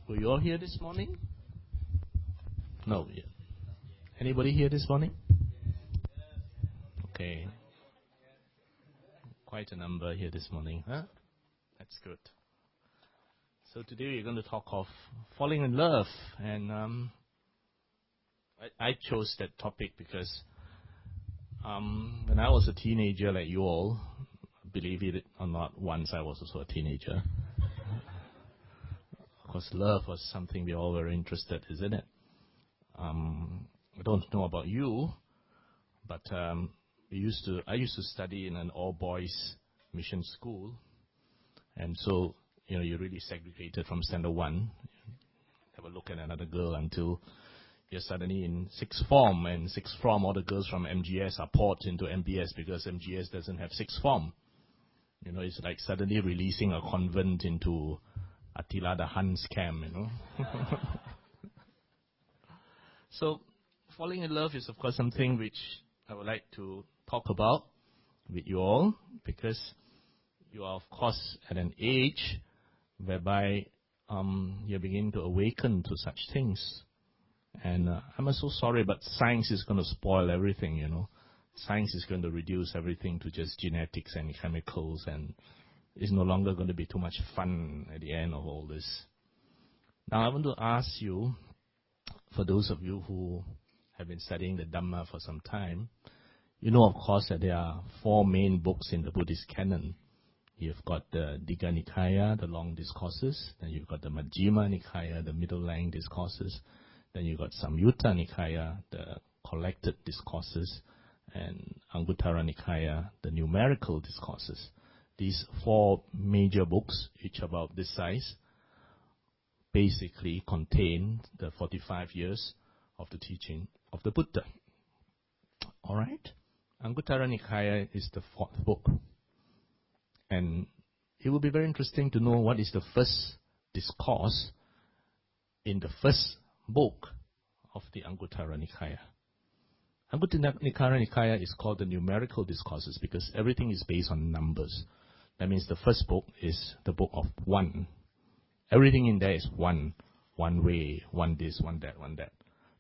Were you all here this morning? No. Yeah. Anybody here this morning? Okay. Quite a number here this morning, huh? That's good. So today we're going to talk of falling in love, and I chose that topic because when I was a teenager, like you all, believe it or not, once I was also a teenager. Of course, love was something we all were interested, isn't it? I don't know about you, but I used to study in an all-boys mission school, and so you're really segregated from standard 1. Have a look at another girl until you're suddenly in sixth form, and sixth form, all the girls from MGS are poured into MBS because MGS doesn't have sixth form. It's like suddenly releasing a convent into Attila the Hun's camp, So, falling in love is, of course, something which I would like to talk about with you all, because you are, of course, at an age whereby you're beginning to awaken to such things. And I'm so sorry, but science is going to spoil everything, Science is going to reduce everything to just genetics and chemicals, and it's no longer going to be too much fun at the end of all this. Now, I want to ask you, for those of you who have been studying the Dhamma for some time, of course, that there are 4 main books in the Buddhist canon. You've got the Digha Nikaya, the long discourses. Then you've got the Majjhima Nikaya, the middle length discourses. Then you've got Samyutta Nikaya, the collected discourses. And Anguttara Nikaya, the numerical discourses. These 4 major books, each about this size, basically contain the 45 years of the teaching of the Buddha. All right? Anguttara Nikaya is the 4th book. And it will be very interesting to know what is the first discourse in the first book of the Anguttara Nikaya. Anguttara Nikaya is called the numerical discourses because everything is based on numbers. That means the first book is the book of 1. Everything in there is 1. 1 way, 1 this, 1 that, 1 that.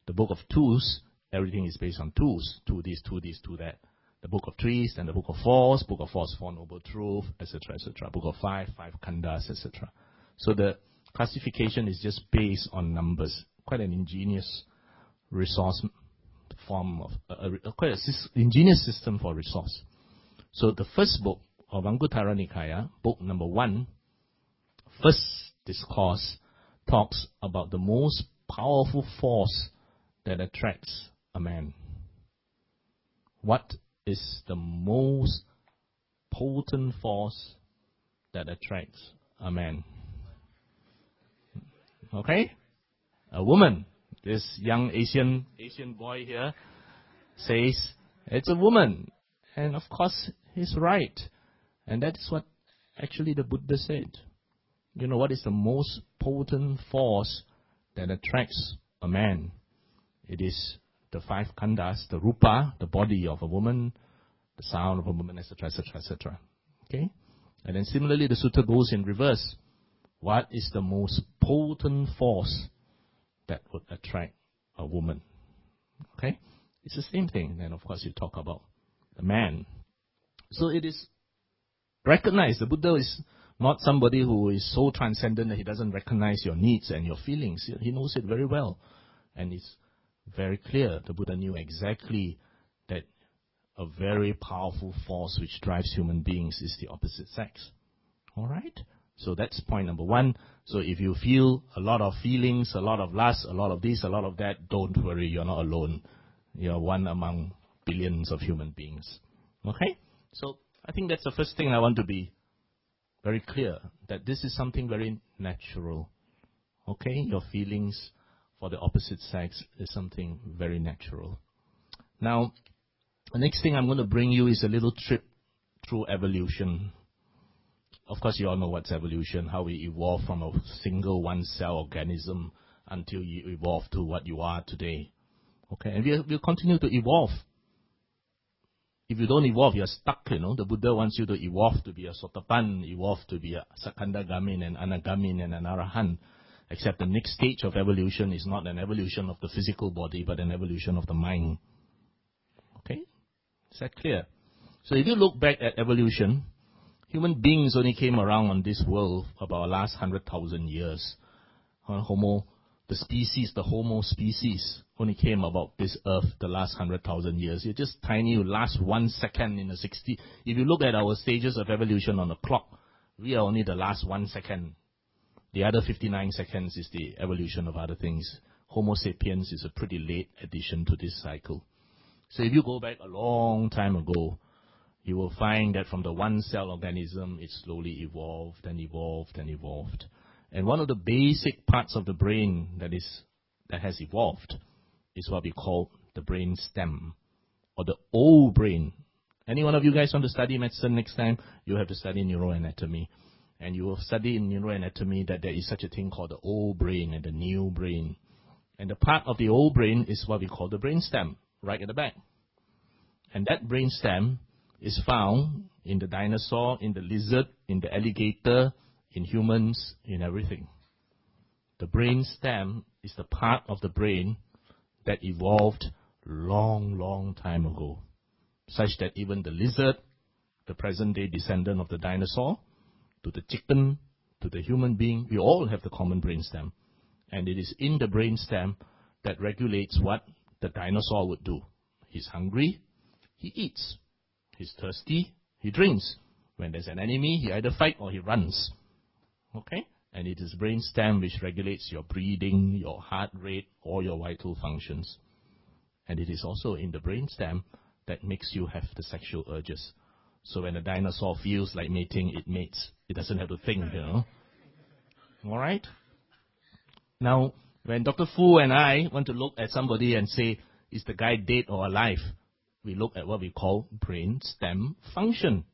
The book of 2s, everything is based on 2s. 2 this, 2 this, 2 that. The book of 3s, then the book of 4s. Book of 4s, 4 noble truth, etc., etc. Book of 5, 5 khandhas, etc. So the classification is just based on numbers. Quite an ingenious resource form of quite an ingenious system for resource. So the first book of Anguttara Nikaya, book number 1, first discourse, talks about the most powerful force that attracts a man. What is the most potent force that attracts a man? Okay? A woman. This young Asian boy here says it's a woman. And of course, he's right. And that is what actually the Buddha said. What is the most potent force that attracts a man? It is the 5 khandhas, the rupa, the body of a woman, the sound of a woman, etc., etc., etc. Okay? And then similarly, the sutta goes in reverse. What is the most potent force that would attract a woman? Okay? It's the same thing. Then, of course, you talk about the man. So it is recognized. The Buddha is not somebody who is so transcendent that he doesn't recognize your needs and your feelings. He knows it very well. And it's very clear. The Buddha knew exactly that a very powerful force which drives human beings is the opposite sex. All right? So that's point number 1. So if you feel a lot of feelings, a lot of lust, a lot of this, a lot of that, don't worry, you're not alone. You're one among billions of human beings. Okay? So I think that's the first thing I want to be very clear, that this is something very natural. Okay? Your feelings for the opposite sex is something very natural. Now, the next thing I'm going to bring you is a little trip through evolution. Of course, you all know what's evolution, how we evolve from a single one-cell organism until you evolve to what you are today. Okay, and we'll continue to evolve. If you don't evolve, you're stuck, The Buddha wants you to evolve to be a Sotapan, evolve to be a Sakandagamin and Anagamin and an Arahant. Except the next stage of evolution is not an evolution of the physical body, but an evolution of the mind. Okay? Is that clear? So if you look back at evolution, human beings only came around on this world about last 100,000 years. The Homo species only came about this earth the last 100,000 years. You're just tiny, you last 1 second in the 60. If you look at our stages of evolution on the clock, we are only the last 1 second. The other 59 seconds is the evolution of other things. Homo sapiens is a pretty late addition to this cycle. So if you go back a long time ago, you will find that from the one-cell organism, it slowly evolved and evolved and evolved. And one of the basic parts of the brain that has evolved is what we call the brain stem, or the old brain. Any one of you guys want to study medicine next time? You have to study neuroanatomy. And you will study in neuroanatomy that there is such a thing called the old brain and the new brain. And the part of the old brain is what we call the brain stem, right at the back. And that brain stem is found in the dinosaur, in the lizard, in the alligator, in humans, in everything. The brain stem is the part of the brain that evolved long, long time ago, such that even the lizard, the present-day descendant of the dinosaur, to the chicken, to the human being, we all have the common brain stem. And it is in the brain stem that regulates what the dinosaur would do. He's hungry, he eats. He's thirsty, he drinks. When there's an enemy, he either fights or he runs. Okay? And it is brain stem which regulates your breathing, your heart rate, all your vital functions. And it is also in the brain stem that makes you have the sexual urges. So when a dinosaur feels like mating, it mates. It doesn't have to think, All right? Now, when Dr. Fu and I want to look at somebody and say, is the guy dead or alive? We look at what we call brain stem function.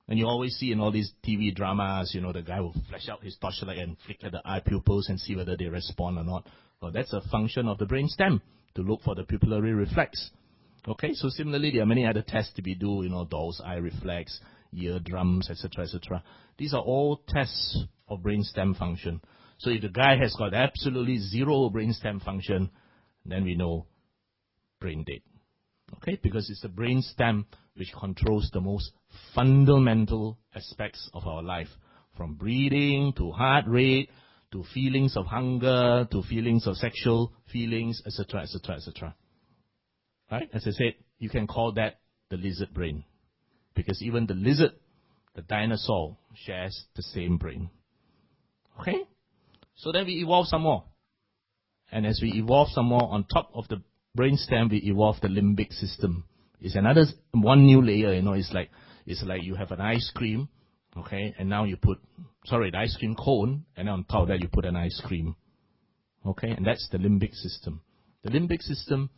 And you always see in all these TV dramas, the guy will flash out his torchlight and flick at the eye pupils and see whether they respond or not. Well, that's a function of the brain stem, to look for the pupillary reflex. Okay, so similarly, there are many other tests to be do, doll's eye reflex, eardrums, etc., etc. These are all tests of brain stem function. So if the guy has got absolutely zero brain stem function, then we know brain dead. Okay, because it's the brain stem which controls the most fundamental aspects of our life, from breathing to heart rate to feelings of hunger to feelings of sexual feelings, etc., etc., etc. Right? As I said, you can call that the lizard brain, because even the lizard, the dinosaur, shares the same brain. Okay? So then we evolve some more. And as we evolve some more, on top of the brain stem, we evolve the limbic system. It's another one new layer, it's like you have an ice cream, okay, and now you put, the ice cream cone, and on top of that you put an ice cream. Okay, and that's the limbic system. The limbic system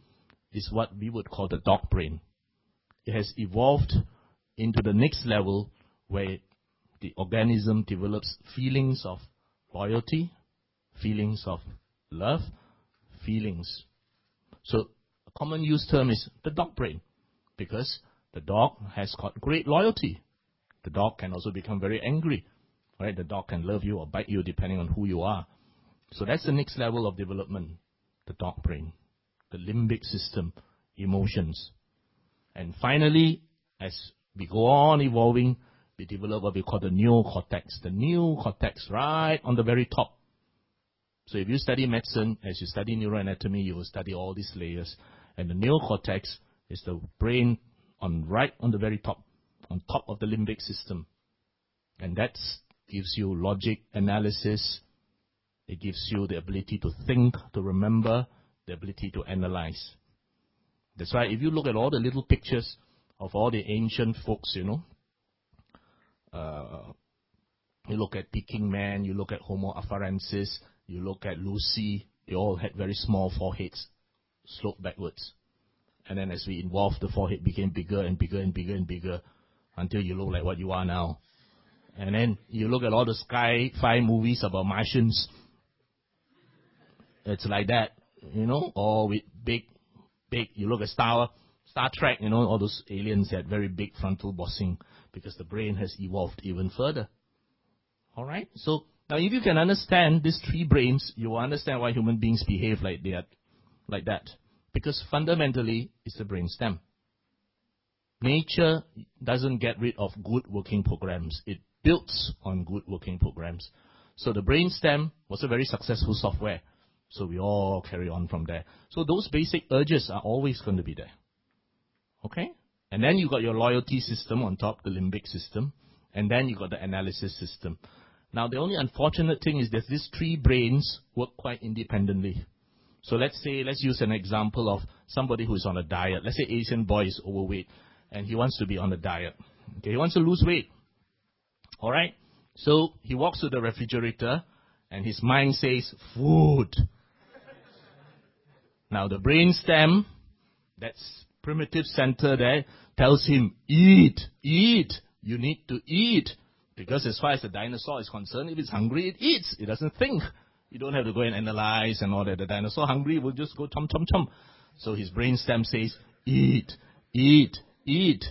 is what we would call the dog brain. It has evolved into the next level where the organism develops feelings of loyalty, feelings of love, feelings. So a common use term is the dog brain, because the dog has got great loyalty. The dog can also become very angry. Right? The dog can love you or bite you depending on who you are. So that's the next level of development, the dog brain, the limbic system, emotions. And finally, as we go on evolving, we develop what we call the neocortex. The neocortex right on the very top. So if you study medicine, as you study neuroanatomy, you will study all these layers. And the neocortex is the brain right on the very top, on top of the limbic system. And that gives you logic, analysis. It gives you the ability to think, to remember, the ability to analyze. That's why if you look at all the little pictures of all the ancient folks, you look at Peking man, you look at Homo afarensis, you look at Lucy, they all had very small foreheads, sloped backwards. And then as we evolved, the forehead became bigger and bigger and bigger and bigger until you look like what you are now. And then you look at all the sci-fi movies about Martians. It's like that, all with big, you look at Star Trek, all those aliens had very big frontal bossing because the brain has evolved even further. All right? So Now, if you can understand these three brains, you will understand why human beings behave like that. Because fundamentally, it's the brain stem. Nature doesn't get rid of good working programs. It builds on good working programs. So the brain stem was a very successful software. So we all carry on from there. So those basic urges are always going to be there. Okay? And then you got your loyalty system on top, the limbic system. And then you got the analysis system. Now, the only unfortunate thing is that these three brains work quite independently. So let's use an example of somebody who is on a diet. Let's say Asian boy is overweight and he wants to be on a diet. Okay, he wants to lose weight. All right? So he walks to the refrigerator and his mind says, food. Now, the brain stem, that's primitive center there, tells him, eat, eat. You need to eat. Because as far as the dinosaur is concerned, if it's hungry, it eats. It doesn't think. You don't have to go and analyze and all that. The dinosaur hungry will just go chom, chom, chom. So his brain stem says, eat, eat, eat.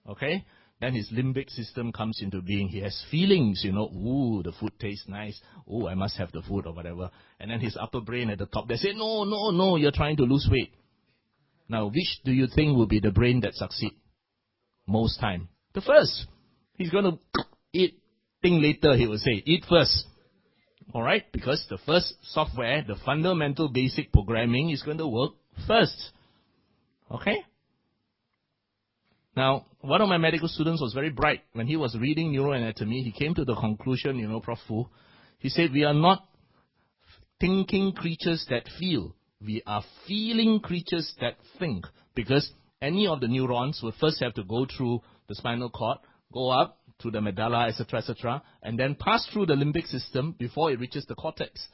Okay? Then his limbic system comes into being. He has feelings, ooh, the food tastes nice. Oh, I must have the food or whatever. And then his upper brain at the top, they say, no, no, no, you're trying to lose weight. Now, which do you think will be the brain that succeeds most time? The first. He's going to eat. Think later, he will say, eat first. All right? Because the first software, the fundamental basic programming is going to work first. Okay? Now, one of my medical students was very bright. When he was reading neuroanatomy, he came to the conclusion, Prof. Fu, he said, we are not thinking creatures that feel. We are feeling creatures that think. Because any of the neurons will first have to go through the spinal cord, go up to the medulla, etc., and then pass through the limbic system before it reaches the cortex.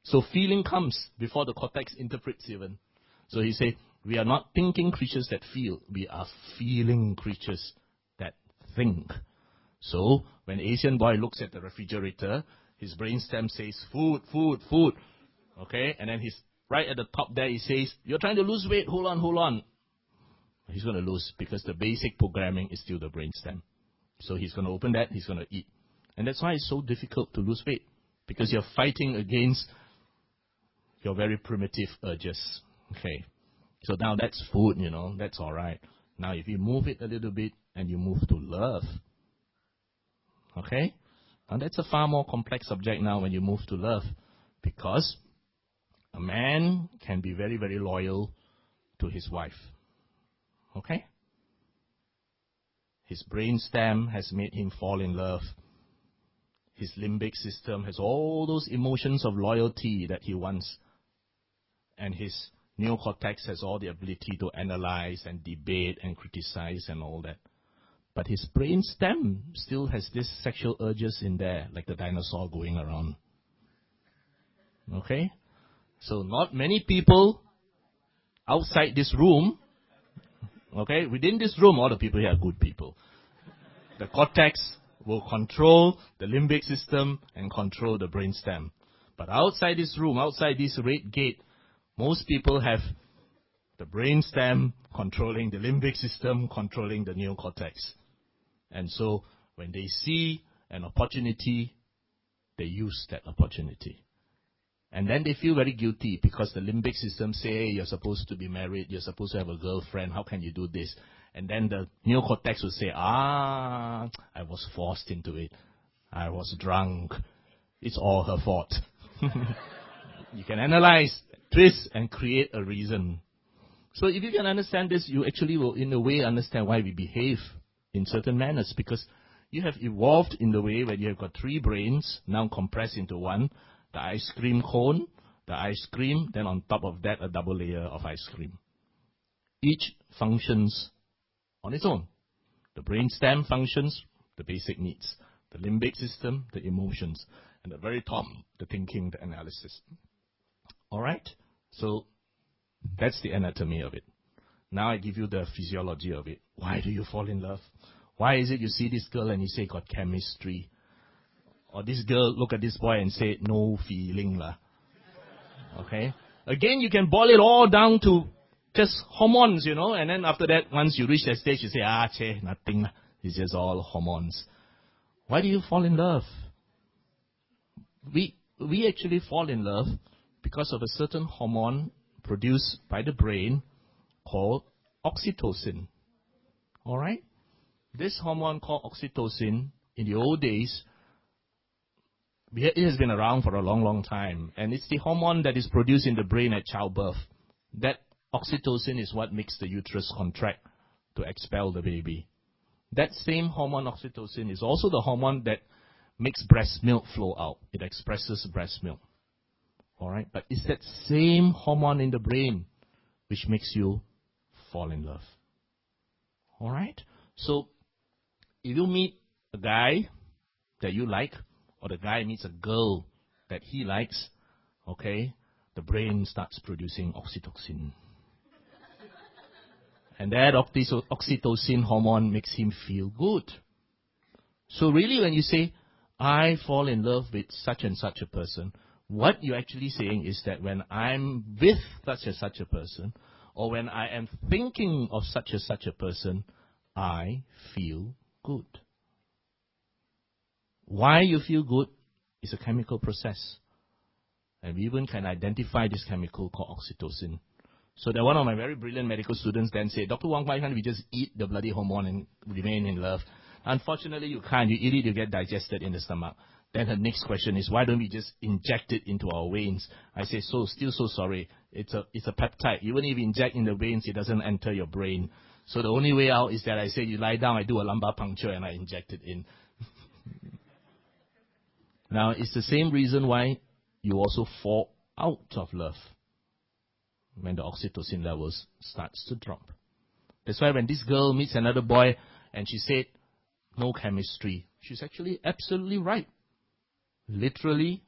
So feeling comes before the cortex interprets even. So he said, we are not thinking creatures that feel. We are feeling creatures that think. So when Asian boy looks at the refrigerator, his brainstem says, food, food, food. Okay? And then he's right at the top there, he says, you're trying to lose weight. Hold on, hold on. He's going to lose because the basic programming is still the brainstem. So he's going to open that, he's going to eat. And that's why it's so difficult to lose weight. Because you're fighting against your very primitive urges. Okay. So now that's food, that's all right. Now if you move it a little bit and you move to love. Okay. And that's a far more complex subject now when you move to love. Because a man can be very, very loyal to his wife. Okay. His brainstem has made him fall in love. His limbic system has all those emotions of loyalty that he wants. And his neocortex has all the ability to analyze and debate and criticize and all that. But his brainstem still has these sexual urges in there, like the dinosaur going around. Okay? So not many people outside this room. Okay, within this room, all the people here are good people. The cortex will control the limbic system and control the brainstem. But outside this room, outside this red gate, most people have the brainstem controlling the limbic system, controlling the neocortex. And so when they see an opportunity, they use that opportunity. And then they feel very guilty because the limbic system say, hey, you're supposed to be married, you're supposed to have a girlfriend, how can you do this? And then the neocortex will say, I was forced into it. I was drunk. It's all her fault. You can analyze, twist, and create a reason. So if you can understand this, you actually will, in a way, understand why we behave in certain manners. Because you have evolved in the way where you have got three brains, now compressed into one. The ice cream cone, the ice cream, then on top of that, a double layer of ice cream. Each functions on its own. The brainstem functions, the basic needs. The limbic system, the emotions. And the very top, the thinking, the analysis. All right? So that's the anatomy of it. Now I give you the physiology of it. Why do you fall in love? Why is it you see this girl and you say, got chemistry? Or this girl look at this boy and say, no feeling lah. Okay? Again, you can boil it all down to just hormones, and then after that, once you reach that stage, you say, nothing lah. It's just all hormones. Why do you fall in love? we actually fall in love because of a certain hormone produced by the brain called oxytocin. All right? This hormone called oxytocin, in the old days, it has been around for a long, long time. And it's the hormone that is produced in the brain at childbirth. That oxytocin is what makes the uterus contract to expel the baby. That same hormone, oxytocin, is also the hormone that makes breast milk flow out. It expresses breast milk. All right? But it's that same hormone in the brain which makes you fall in love. All right? So, if you meet a guy that you like, or the guy meets a girl that he likes, okay, the brain starts producing oxytocin. And that oxytocin hormone makes him feel good. So really when you say, I fall in love with such and such a person, what you're actually saying is that when I'm with such and such a person, or when I am thinking of such and such a person, I feel good. Why you feel good is a chemical process. And we even can identify this chemical called oxytocin. So that one of my very brilliant medical students then said, Dr. Wong, why can't we just eat the bloody hormone and remain in love? Unfortunately, you can't. You eat it, you get digested in the stomach. Then her next question is, why don't we just inject it into our veins? I say, still so sorry. It's a peptide. Even if you inject in the veins, it doesn't enter your brain. So the only way out is that I say, you lie down, I do a lumbar puncture, and I inject it in. Now, it's the same reason why you also fall out of love when the oxytocin levels starts to drop. That's why when this girl meets another boy and she said, no chemistry, she's actually absolutely right. Literally,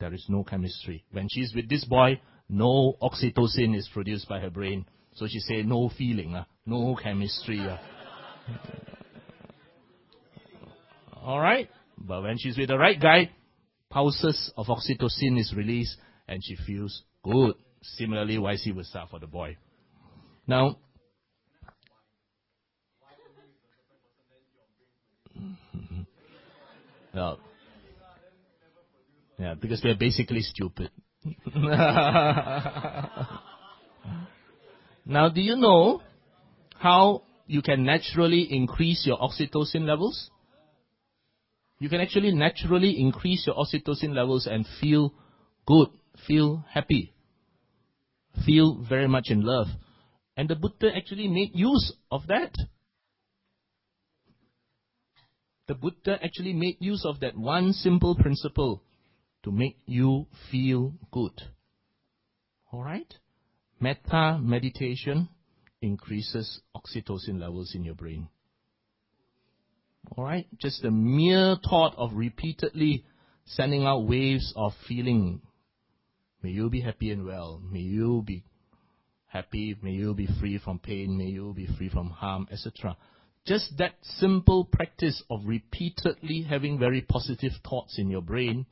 there is no chemistry. When she's with this boy, no oxytocin is produced by her brain. So she said, no feeling, no chemistry. All right? But when she's with the right guy, pulses of oxytocin is released and she feels good. Similarly, vice versa for the boy. Now, well, yeah, because we are basically stupid. Now, do you know how you can naturally increase your oxytocin levels? You can actually naturally increase your oxytocin levels and feel good, feel happy, feel very much in love. And the Buddha actually made use of that. The Buddha actually made use of that one simple principle to make you feel good. Alright? Metta meditation increases oxytocin levels in your brain. Alright? Just the mere thought of repeatedly sending out waves of feeling. May you be happy and well. May you be happy. May you be free from pain. May you be free from harm, etc. Just that simple practice of repeatedly having very positive thoughts in your brain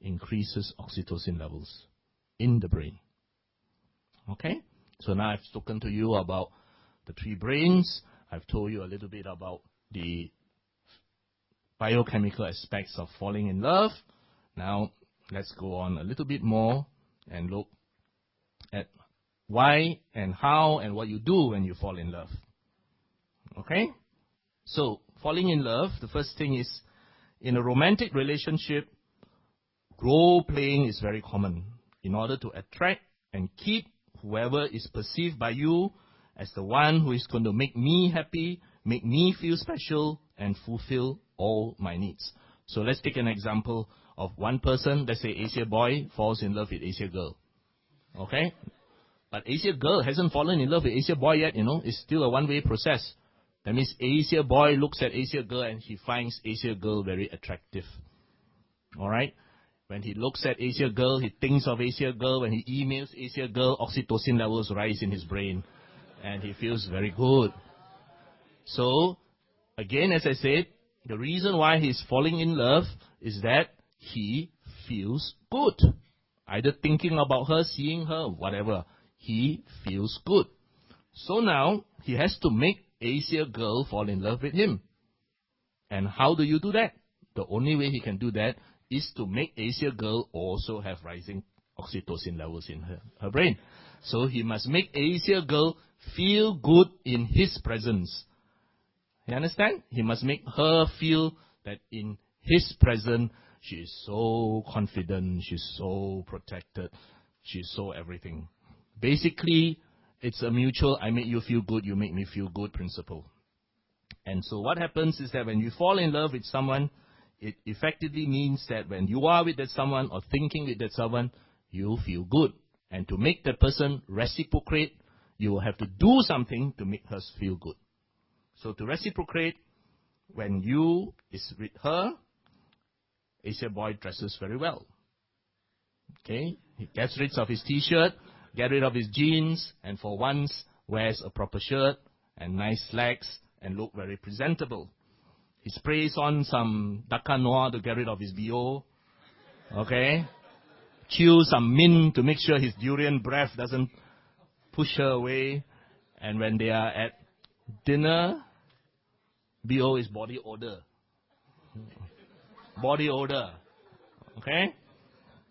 increases oxytocin levels in the brain. Okay? So now I've spoken to you about the three brains. I've told you a little bit about the biochemical aspects of falling in love. Now, let's go on a little bit more and look at why and how and what you do when you fall in love. Okay? So, falling in love, the first thing is, in a romantic relationship, role playing is very common in order to attract and keep whoever is perceived by you as the one who is going to make me happy, make me feel special, and fulfill all my needs. So let's take an example of one person, let's say Asia boy falls in love with Asia girl. Okay? But Asia girl hasn't fallen in love with Asia boy yet, It's still a one-way process. That means Asia boy looks at Asia girl and he finds Asia girl very attractive. Alright? When he looks at Asia girl, he thinks of Asia girl. When he emails Asia girl, oxytocin levels rise in his brain. And he feels very good. So, again, as I said, the reason why he's falling in love is that he feels good. Either thinking about her, seeing her, whatever. He feels good. So now, he has to make Asia girl fall in love with him. And how do you do that? The only way he can do that is to make Asia girl also have rising oxytocin levels in her brain. So he must make Asia girl feel good in his presence. You understand? He must make her feel that in his presence, she is so confident, she's so protected, she's so everything. Basically, it's a mutual, I make you feel good, you make me feel good principle. And so what happens is that when you fall in love with someone, it effectively means that when you are with that someone or thinking with that someone, you feel good. And to make that person reciprocate, you will have to do something to make her feel good. So to reciprocate, when you is with her, Asia boy dresses very well. Okay? He gets rid of his t-shirt, get rid of his jeans, and for once wears a proper shirt and nice slacks and look very presentable. He sprays on some Dakar Noir to get rid of his BO. Okay? Chew some mint to make sure his durian breath doesn't push her away. And when they are at dinner, BO is body odor. Body odor. Okay?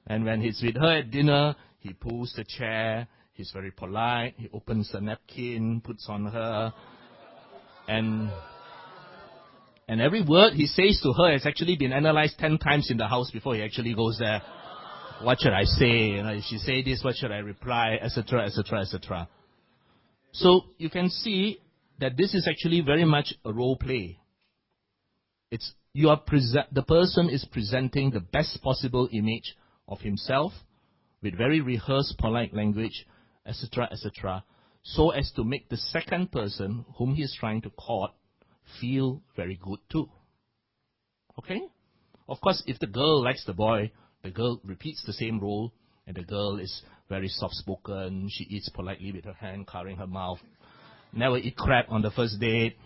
And when he's with her at dinner, he pulls the chair, he's very polite, he opens the napkin, puts on her, and every word he says to her has actually been analyzed 10 times in the house before he actually goes there. What should I say? If she say this, what should I reply? Etc., etc., etc. So you can see that this is actually very much a role play. The person is presenting the best possible image of himself with very rehearsed, polite language, etc., etc., so as to make the second person whom he is trying to court feel very good too. Okay? Of course, if the girl likes the boy, the girl repeats the same role, and the girl is very soft-spoken, she eats politely with her hand covering her mouth, never eat crab on the first date.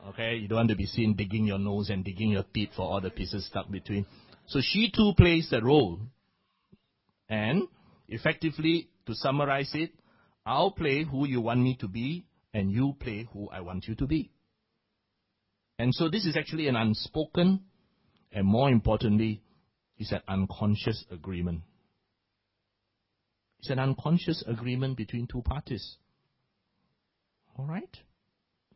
Okay, you don't want to be seen digging your nose and digging your teeth for all the pieces stuck between. So she too plays that role. And effectively, to summarize it, I'll play who you want me to be, and you play who I want you to be. And so this is actually an unspoken, and more importantly, it's an unconscious agreement. It's an unconscious agreement between two parties. All right?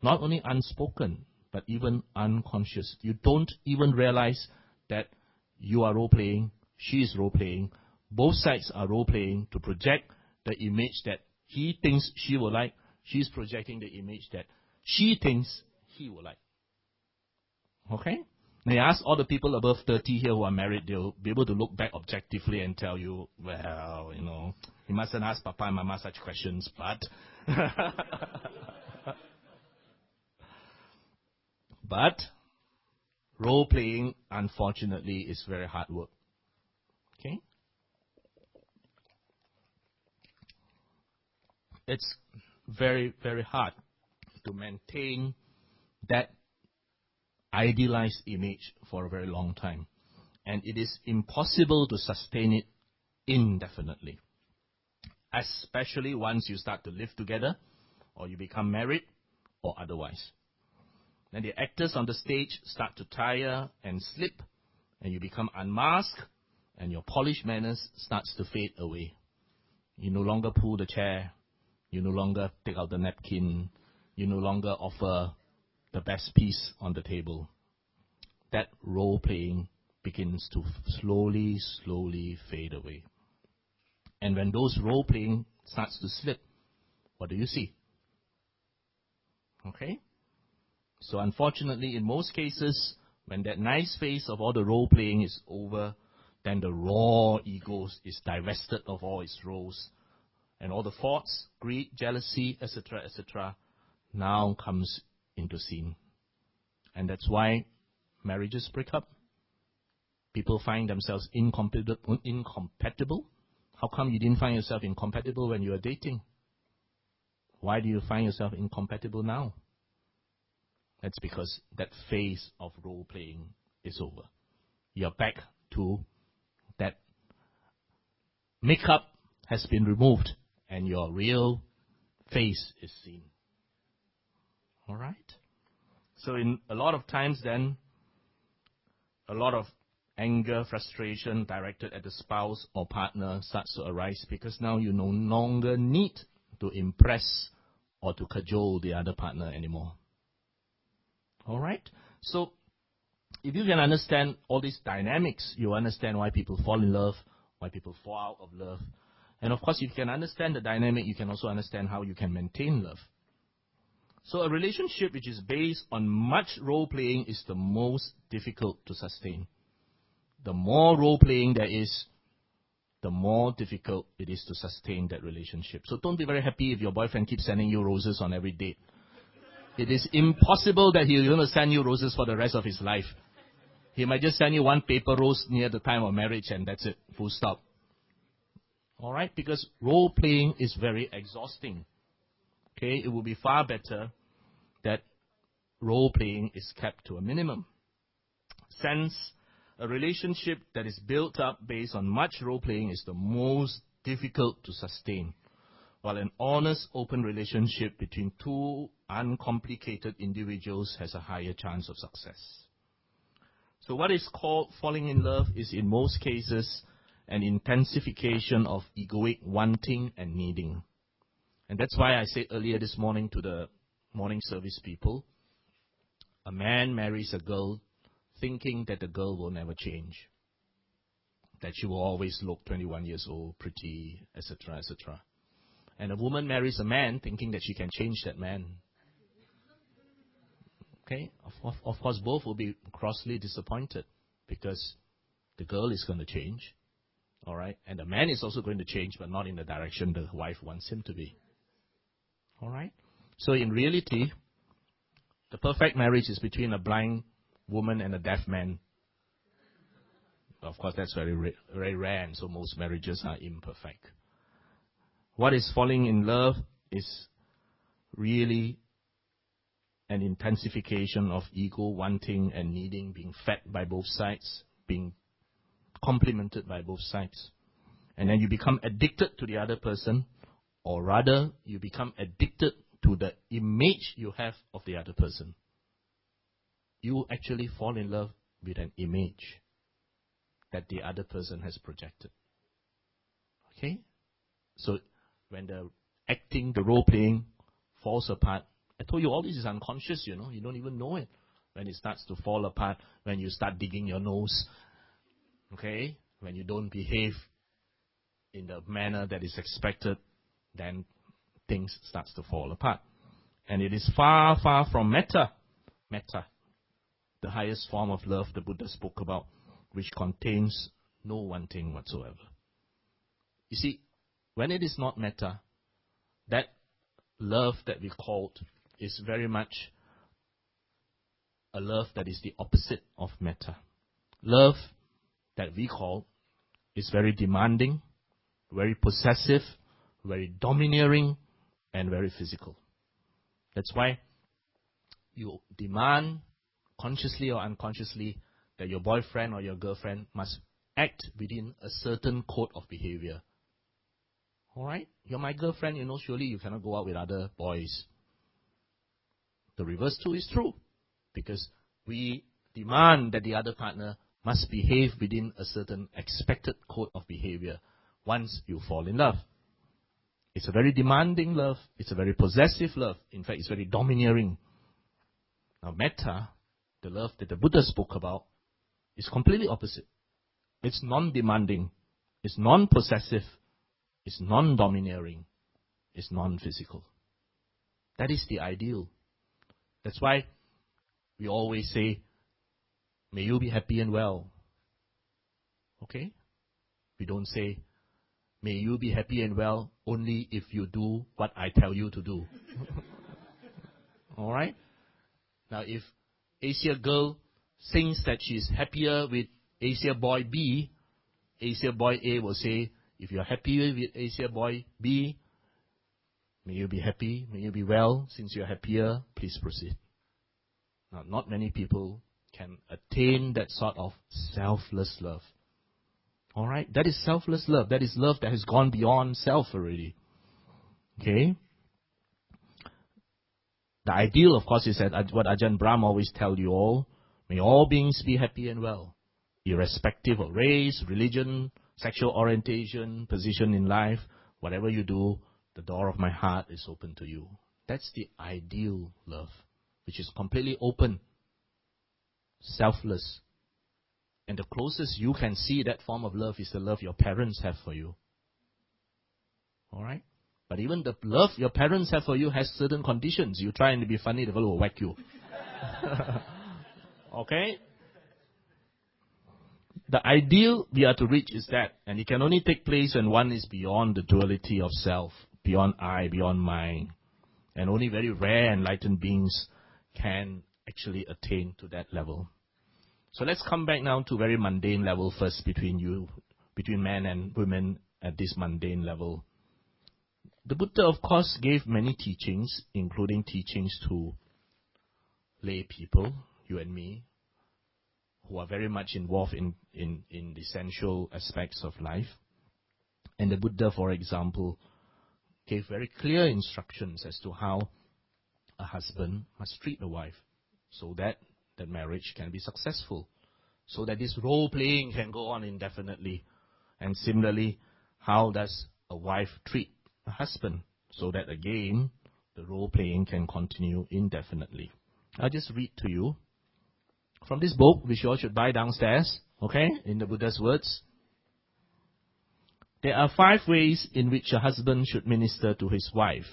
Not only unspoken, but even unconscious. You don't even realize that you are role-playing, she is role-playing, both sides are role-playing to project the image that he thinks she will like, she's projecting the image that she thinks he will like. Okay? Now you ask all the people above 30 here who are married, they'll be able to look back objectively and tell you, well, you mustn't ask Papa and Mama such questions, but... But role-playing, unfortunately, is very hard work. Okay? It's very, very hard to maintain that idealized image for a very long time. And it is impossible to sustain it indefinitely. Especially once you start to live together, or you become married, or otherwise. Then the actors on the stage start to tire and slip, and you become unmasked, and your polished manners starts to fade away. You no longer pull the chair, you no longer take out the napkin, you no longer offer the best piece on the table. That role-playing begins to slowly, slowly fade away. And when those role-playing starts to slip, what do you see? Okay? So unfortunately, in most cases, when that nice phase of all the role-playing is over, then the raw ego is divested of all its roles. And all the thoughts, greed, jealousy, etc., etc., now comes into scene. And that's why marriages break up. People find themselves incompatible. How come you didn't find yourself incompatible when you were dating? Why do you find yourself incompatible now? That's because that phase of role-playing is over. You're back to that makeup has been removed and your real face is seen. All right? So in a lot of times then, a lot of anger, frustration directed at the spouse or partner starts to arise because now you no longer need to impress or to cajole the other partner anymore. All right? So, if you can understand all these dynamics, you understand why people fall in love, why people fall out of love. And of course, if you can understand the dynamic, you can also understand how you can maintain love. So a relationship which is based on much role-playing is the most difficult to sustain. The more role-playing there is, the more difficult it is to sustain that relationship. So don't be very happy if your boyfriend keeps sending you roses on every date. It is impossible that he's going to send you roses for the rest of his life. He might just send you one paper rose near the time of marriage and that's it, full stop. All right? Because role-playing is very exhausting. Okay? It would be far better that role-playing is kept to a minimum. Since a relationship that is built up based on much role-playing is the most difficult to sustain, while an honest, open relationship between two uncomplicated individuals has a higher chance of success. So what is called falling in love is in most cases an intensification of egoic wanting and needing. And that's why I said earlier this morning to the morning service people, a man marries a girl thinking that the girl will never change, that she will always look 21 years old, pretty, etc., etc. And a woman marries a man thinking that she can change that man. Okay? Of course, both will be grossly disappointed because the girl is going to change. All right? And the man is also going to change, but not in the direction the wife wants him to be. All right? So in reality, the perfect marriage is between a blind woman and a deaf man. Of course, that's very rare, and so most marriages are imperfect. What is falling in love is really an intensification of ego, wanting and needing, being fed by both sides, being complemented by both sides. And then you become addicted to the other person, or rather, you become addicted to the image you have of the other person. You actually fall in love with an image that the other person has projected. Okay? So, when the acting, the role-playing falls apart, I told you all this is unconscious, you know. You don't even know it. When it starts to fall apart, when you start digging your nose, okay? When you don't behave in the manner that is expected, then things starts to fall apart. And it is far, far from metta. Metta, the highest form of love the Buddha spoke about, which contains no wanting whatsoever. You see, when it is not metta, that love that we called is very much a love that is the opposite of metta. Love that we call is very demanding, very possessive, very domineering, and very physical. That's why you demand, consciously or unconsciously, that your boyfriend or your girlfriend must act within a certain code of behavior. Alright? You're my girlfriend, you know, surely you cannot go out with other boys. The reverse too is true. Because we demand that the other partner must behave within a certain expected code of behavior once you fall in love. It's a very demanding love. It's a very possessive love. In fact, it's very domineering. Now, metta, the love that the Buddha spoke about, is completely opposite. It's non-demanding. It's non-possessive. It's non-domineering. It's non-physical. That is the ideal. That's why we always say, may you be happy and well. Okay? We don't say, may you be happy and well only if you do what I tell you to do. Alright? Now, if Asia girl thinks that she's happier with Asia boy B, Asia boy A will say, if you're happy with Asia boy B, may you be happy, may you be well. Since you're happier, please proceed. Now, not many people can attain that sort of selfless love. Alright? That is selfless love. That is love that has gone beyond self already. Okay? The ideal, of course, is that what Ajahn Brahm always tell you all, may all beings be happy and well. irrespective of race, religion, sexual orientation, position in life, whatever you do, the door of my heart is open to you. That's the ideal love, which is completely open, selfless. And the closest you can see that form of love is the love your parents have for you. Alright? But even the love your parents have for you has certain conditions. You try and be funny, the fellow will whack you. Okay? The ideal we are to reach is that, and it can only take place when one is beyond the duality of self, beyond I, beyond mind. And only very rare enlightened beings can actually attain to that level. So let's come back now to very mundane level first between men and women at this mundane level. The Buddha, of course, gave many teachings, including teachings to lay people, you and me, who are very much involved in the essential aspects of life. And the Buddha, for example, gave very clear instructions as to how a husband must treat a wife so that the marriage can be successful, so that this role-playing can go on indefinitely. And similarly, how does a wife treat a husband so that, again, the role-playing can continue indefinitely. I'll just read to you from this book, which you all should buy downstairs, okay, in the Buddha's words. There are 5 ways in which a husband should minister to his wife.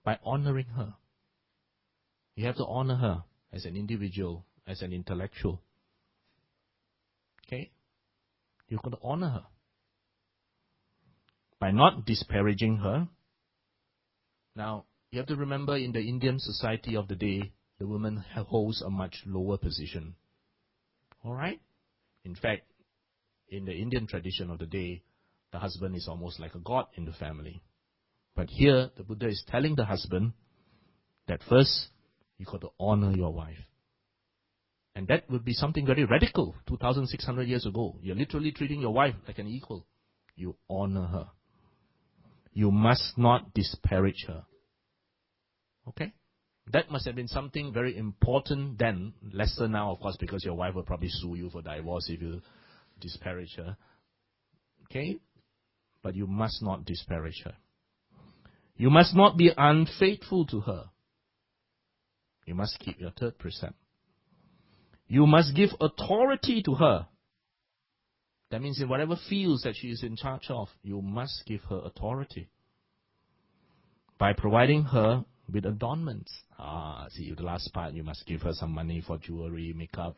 By honoring her. You have to honor her as an individual, as an intellectual. Okay? You've got to honor her. By not disparaging her. Now, you have to remember in the Indian society of the day, the woman holds a much lower position. Alright? In fact, in the Indian tradition of the day, the husband is almost like a god in the family. But here, the Buddha is telling the husband that first, you got to honor your wife. And that would be something very radical 2,600 years ago. You're literally treating your wife like an equal. You honor her. You must not disparage her. Okay? That must have been something very important then. Lesser now, of course, because your wife will probably sue you for divorce if you disparage her. Okay? But you must not disparage her. You must not be unfaithful to her. You must keep your 3rd precept. You must give authority to her. That means in whatever fields that she is in charge of, you must give her authority. By providing her with adornments. See, the last part, you must give her some money for jewelry, makeup.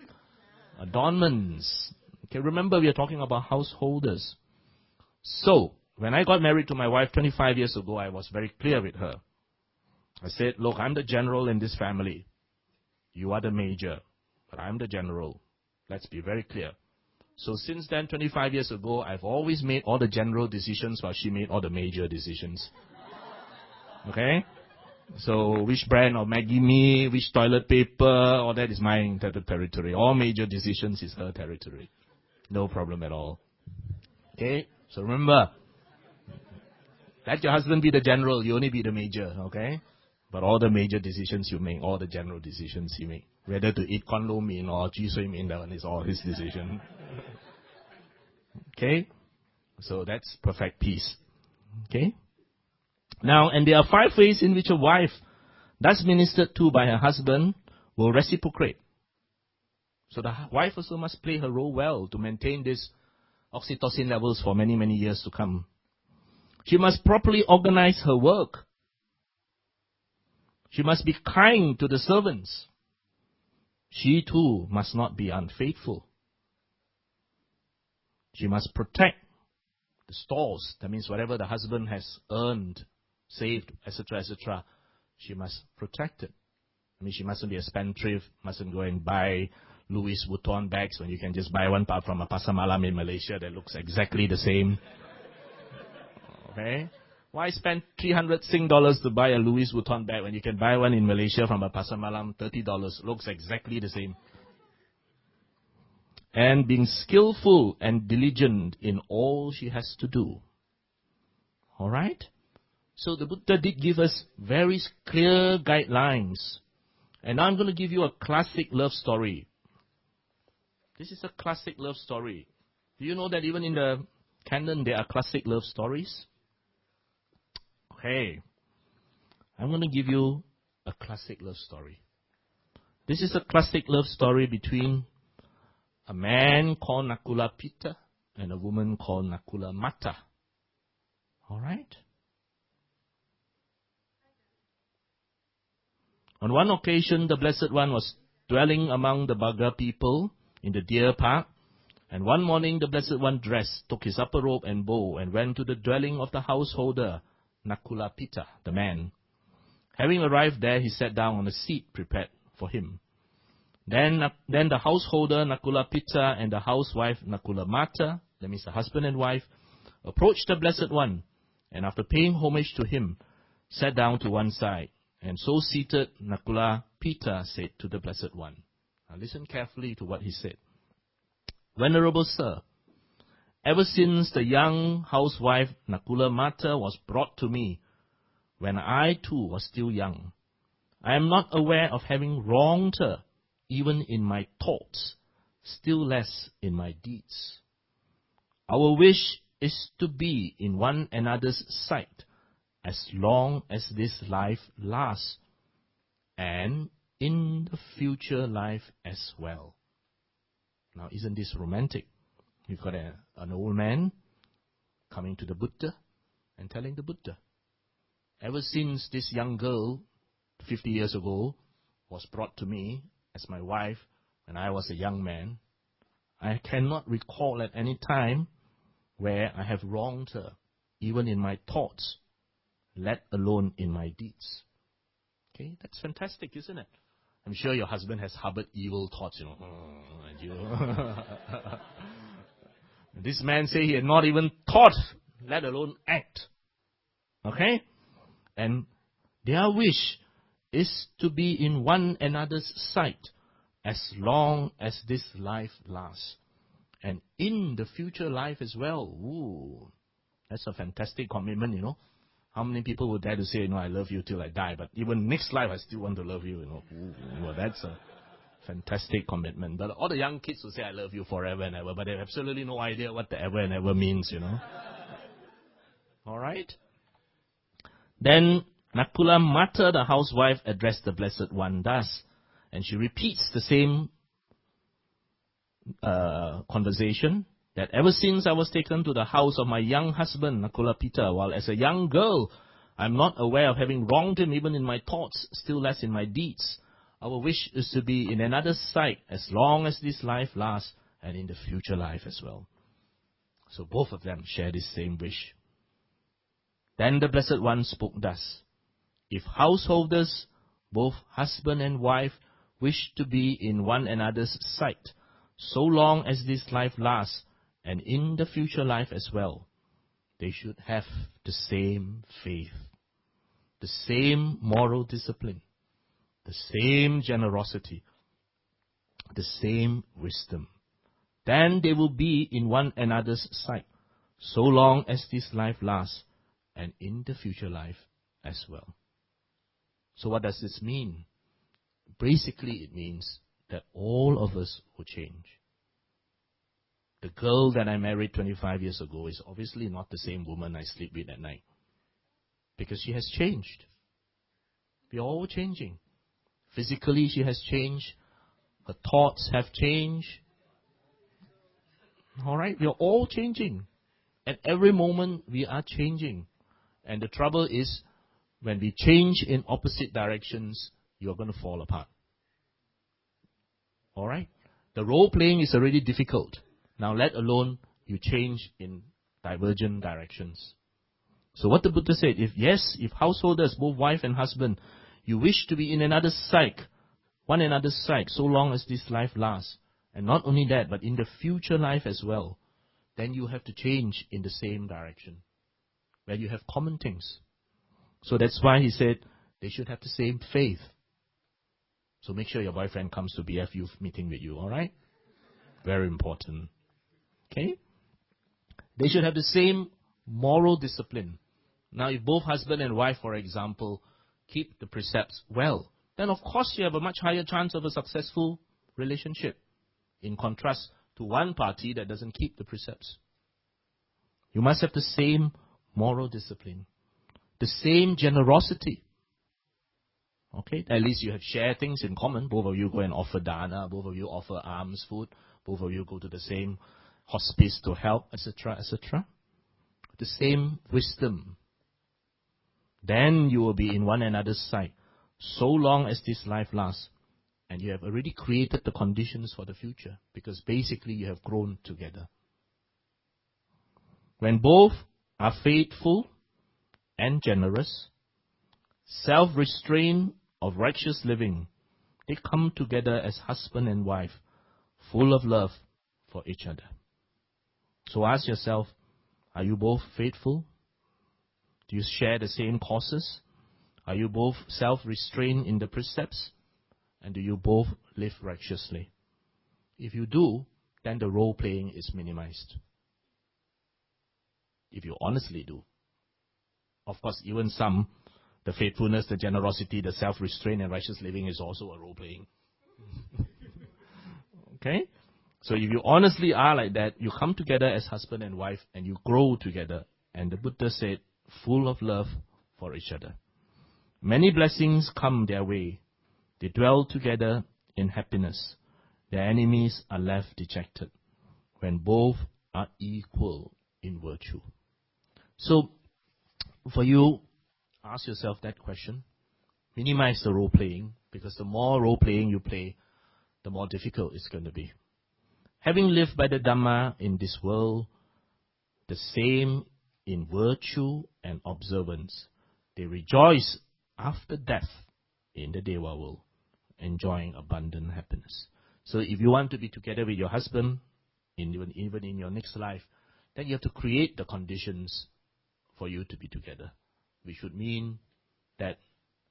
Adornments. Okay, remember we are talking about householders. So, when I got married to my wife 25 years ago, I was very clear with her. I said, look, I'm the general in this family. You are the major, but I'm the general. Let's be very clear. So since then, 25 years ago, I've always made all the general decisions while she made all the major decisions. Okay? So which brand of Maggi mee, which toilet paper, all that is my territory. All major decisions is her territory. No problem at all. Okay? So remember, let your husband be the general, you only be the major, okay? But all the major decisions you make, all the general decisions you make. Whether to eat kon lo mein or ji sui mein, that one is all his decision. Okay? So that's perfect peace. Okay? Now, and there are 5 ways in which a wife, thus ministered to by her husband, will reciprocate. So the wife also must play her role well to maintain these oxytocin levels for many, many years to come. She must properly organize her work. She must be kind to the servants. She too must not be unfaithful. She must protect the stores. That means whatever the husband has earned, saved, etc., etc., she must protect it. I mean, she mustn't be a spendthrift, mustn't go and buy Louis Vuitton bags when you can just buy one from a pasar malam in Malaysia that looks exactly the same. Okay? Why spend 300 Sing dollars to buy a Louis Vuitton bag when you can buy one in Malaysia from a pasar malam, $30, looks exactly the same. And being skillful and diligent in all she has to do. Alright? So the Buddha did give us very clear guidelines. And now I'm going to give you a classic love story. This is a classic love story. Do you know that even in the canon there are classic love stories? Okay. I'm going to give you a classic love story. This is a classic love story between a man called Nakula Pitta and a woman called Nakula Mata. All right? On one occasion, the Blessed One was dwelling among the Baga people in the deer park, and one morning the Blessed One dressed, took his upper robe and bow, and went to the dwelling of the householder, Nakula Pitta, the man. Having arrived there, he sat down on a seat prepared for him. Then the householder, Nakula Pitta, and the housewife, Nakula Mata, that means the husband and wife, approached the Blessed One, and after paying homage to him, sat down to one side. And so seated, Nakula Pitta said to the Blessed One. Now listen carefully to what he said. Venerable Sir, ever since the young housewife Nakula Mata was brought to me, when I too was still young, I am not aware of having wronged her, even in my thoughts, still less in my deeds. Our wish is to be in one another's sight as long as this life lasts, and in the future life as well. Now, isn't this romantic? You've got an old man coming to the Buddha and telling the Buddha, ever since this young girl, 50 years ago, was brought to me as my wife when I was a young man, I cannot recall at any time where I have wronged her, even in my thoughts, let alone in my deeds. Okay, that's fantastic, isn't it? I'm sure your husband has harbored evil thoughts, This man said he had not even thought, let alone act. Okay? And their wish is to be in one another's sight as long as this life lasts. And in the future life as well. Ooh, that's a fantastic commitment, How many people would dare to say, I love you till I die, but even next life I still want to love you, Ooh, well, that's a fantastic commitment. But all the young kids will say, I love you forever and ever, but they have absolutely no idea what the ever and ever means, All right? Then Nakula Mata, the housewife, addressed the Blessed One thus, and she repeats the same conversation, that ever since I was taken to the house of my young husband, Nakula Pitta, while as a young girl, I am not aware of having wronged him even in my thoughts, still less in my deeds. Our wish is to be in another's sight as long as this life lasts, and in the future life as well. So both of them share this same wish. Then the Blessed One spoke thus, if householders, both husband and wife, wish to be in one another's sight, so long as this life lasts, and in the future life as well, they should have the same faith, the same moral discipline, the same generosity, the same wisdom. Then they will be in one another's sight, so long as this life lasts, and in the future life as well. So what does this mean? Basically, it means that all of us will change. The girl that I married 25 years ago is obviously not the same woman I sleep with at night, because she has changed. We are all changing. Physically, she has changed. Her thoughts have changed. All right? We are all changing. At every moment, we are changing. And the trouble is, when we change in opposite directions, you are going to fall apart. All right? The role playing is already difficult. Now, let alone you change in divergent directions. So what the Buddha said, if householders, both wife and husband, you wish to be in another's sight, one another's sight, so long as this life lasts, and not only that, but in the future life as well, then you have to change in the same direction, where you have common things. So that's why he said they should have the same faith. So make sure your boyfriend comes to BF Youth meeting with you, all right? Very important. Okay? They should have the same moral discipline. Now, if both husband and wife, for example, keep the precepts well, then of course you have a much higher chance of a successful relationship. in contrast to one party that doesn't keep the precepts. You must have the same moral discipline, the same generosity. Okay, at least you have shared things in common. Both of you go and offer dana, both of you offer alms food, both of you go to the same hospice to help, etc., etc. The same wisdom. Then you will be in one another's sight, so long as this life lasts. And you have already created the conditions for the future, because basically you have grown together. When both are faithful and generous, self-restraint of righteous living, they come together as husband and wife, full of love for each other. So ask yourself, are you both faithful? Do you share the same causes? Are you both self-restrained in the precepts? And do you both live righteously? If you do, then the role-playing is minimized. If you honestly do. Of course, even some, the faithfulness, the generosity, the self-restraint and righteous living is also a role-playing. Okay? So if you honestly are like that, you come together as husband and wife and you grow together. And the Buddha said, full of love for each other. Many blessings come their way. They dwell together in happiness. Their enemies are left dejected when both are equal in virtue. So, for you, ask yourself that question. Minimize the role-playing, because the more role-playing you play, the more difficult it's going to be. Having lived by the Dhamma in this world, the same in virtue and observance, they rejoice after death in the Deva world, enjoying abundant happiness. So if you want to be together with your husband, even in your next life, then you have to create the conditions for you to be together. Which would mean that,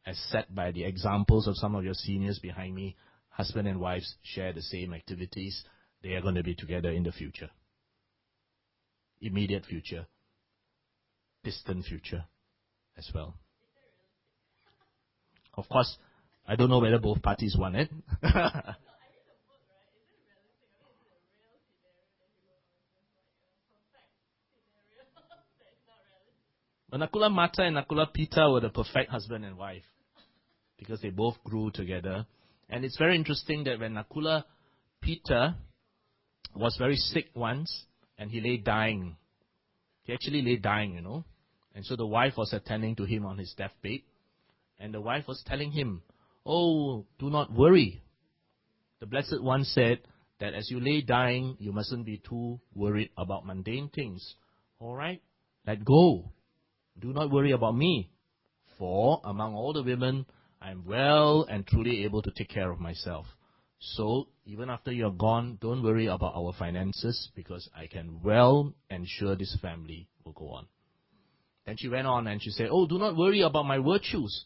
as set by the examples of some of your seniors behind me, husband and wives share the same activities. They are going to be together in the future. Immediate future. Distant future as well. Of course, I don't know whether both parties want it. But Nakula Mata and Nakula Pita were the perfect husband and wife, because they both grew together. And it's very interesting that when Nakula Pita was very sick once, and he lay dying. He actually lay dying, And so the wife was attending to him on his deathbed. And the wife was telling him, oh, do not worry. The Blessed One said that as you lay dying, you mustn't be too worried about mundane things. All right? Let go. Do not worry about me. For among all the women, I am well and truly able to take care of myself. So, even after you're gone, don't worry about our finances, because I can well ensure this family will go on. Then she went on and she said, oh, do not worry about my virtues.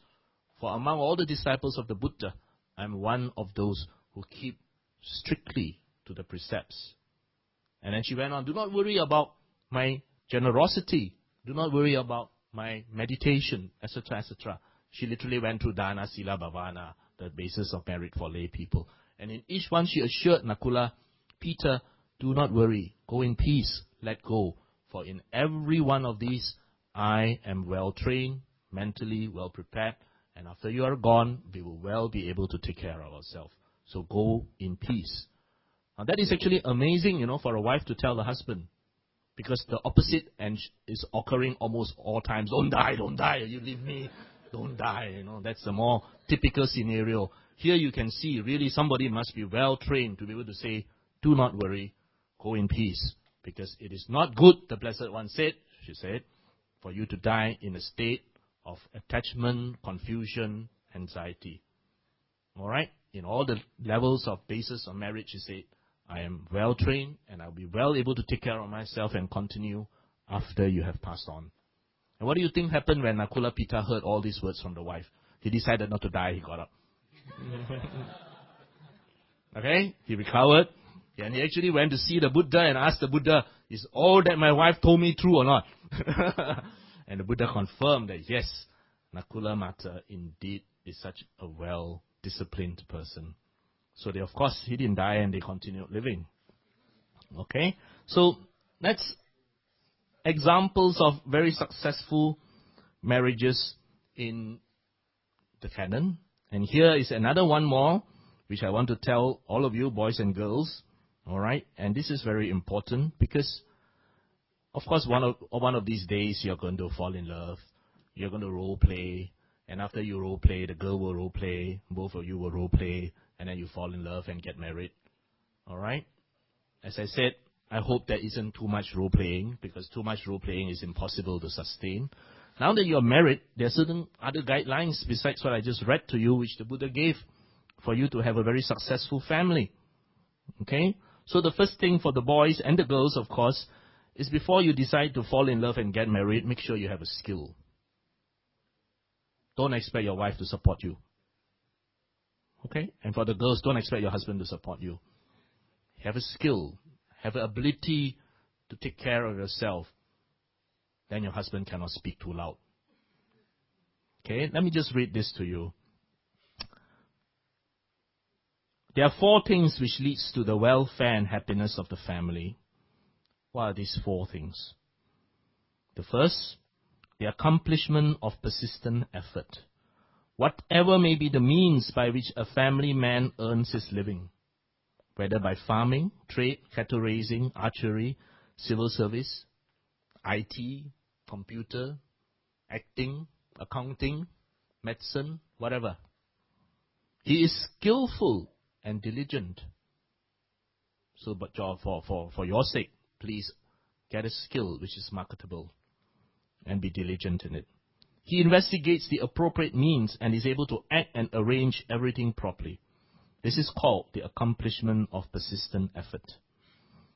For among all the disciples of the Buddha, I am one of those who keep strictly to the precepts. And then she went on, do not worry about my generosity. Do not worry about my meditation, etc., etc. She literally went through Dana, Sila, Bhavana, the basis of merit for lay people. And in each one she assured Nakula, Peter, do not worry, go in peace, let go. For in every one of these, I am well trained, mentally well prepared, and after you are gone, we will well be able to take care of ourselves. So go in peace. Now that is actually amazing, for a wife to tell the husband. Because the opposite is occurring almost all times. Don't die, you leave me. Don't die, That's the more typical scenario. Here you can see, really somebody must be well trained to be able to say, do not worry, go in peace. Because it is not good, the Blessed One said, she said, for you to die in a state of attachment, confusion, anxiety. All right? In all the levels of basis of marriage, she said, I am well trained and I'll be well able to take care of myself and continue after you have passed on. And what do you think happened when Nakula Pita heard all these words from the wife? He decided not to die, he got up. Okay? He recovered. And he actually went to see the Buddha and asked the Buddha, is all that my wife told me true or not? And the Buddha confirmed that yes, Nakula Mata indeed is such a well-disciplined person. So of course, he didn't die and they continued living. Okay? So that's examples of very successful marriages in the canon. And here is another one more, which I want to tell all of you, boys and girls. All right? And this is very important because, of course, one of these days you're going to fall in love. You're going to role play. And after you role play, the girl will role play. Both of you will role play. And then you fall in love and get married. All right? As I said, I hope there isn't too much role playing, because too much role playing is impossible to sustain. Now that you're married, there are certain other guidelines besides what I just read to you, which the Buddha gave for you to have a very successful family. Okay? So the first thing for the boys and the girls, of course, is before you decide to fall in love and get married, make sure you have a skill. Don't expect your wife to support you. Okay? And for the girls, don't expect your husband to support you. Have a skill. Have an ability to take care of yourself. Then your husband cannot speak too loud. Okay? Let me just read this to you. There are 4 things which leads to the welfare and happiness of the family. What are these 4 things? The first, the accomplishment of persistent effort. Whatever may be the means by which a family man earns his living, whether by farming, trade, cattle raising, archery, civil service, IT, computer, acting, accounting, medicine, whatever. He is skillful and diligent. So, but for your sake, please get a skill which is marketable and be diligent in it. He investigates the appropriate means and is able to act and arrange everything properly. This is called the accomplishment of persistent effort.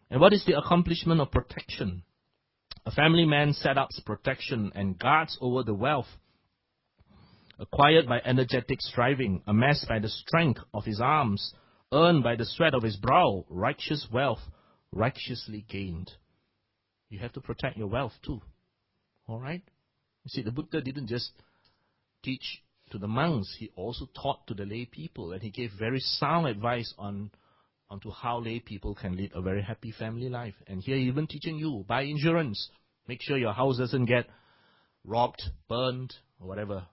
And what is the accomplishment of protection? A family man set up protection and guards over the wealth acquired by energetic striving, amassed by the strength of his arms, earned by the sweat of his brow, righteous wealth, righteously gained. You have to protect your wealth too. All right? You see, the Buddha didn't just teach to the monks, he also taught to the lay people, and he gave very sound advice onto how lay people can lead a very happy family life. And here even teaching you, buy insurance. Make sure your house doesn't get robbed, burned, or whatever.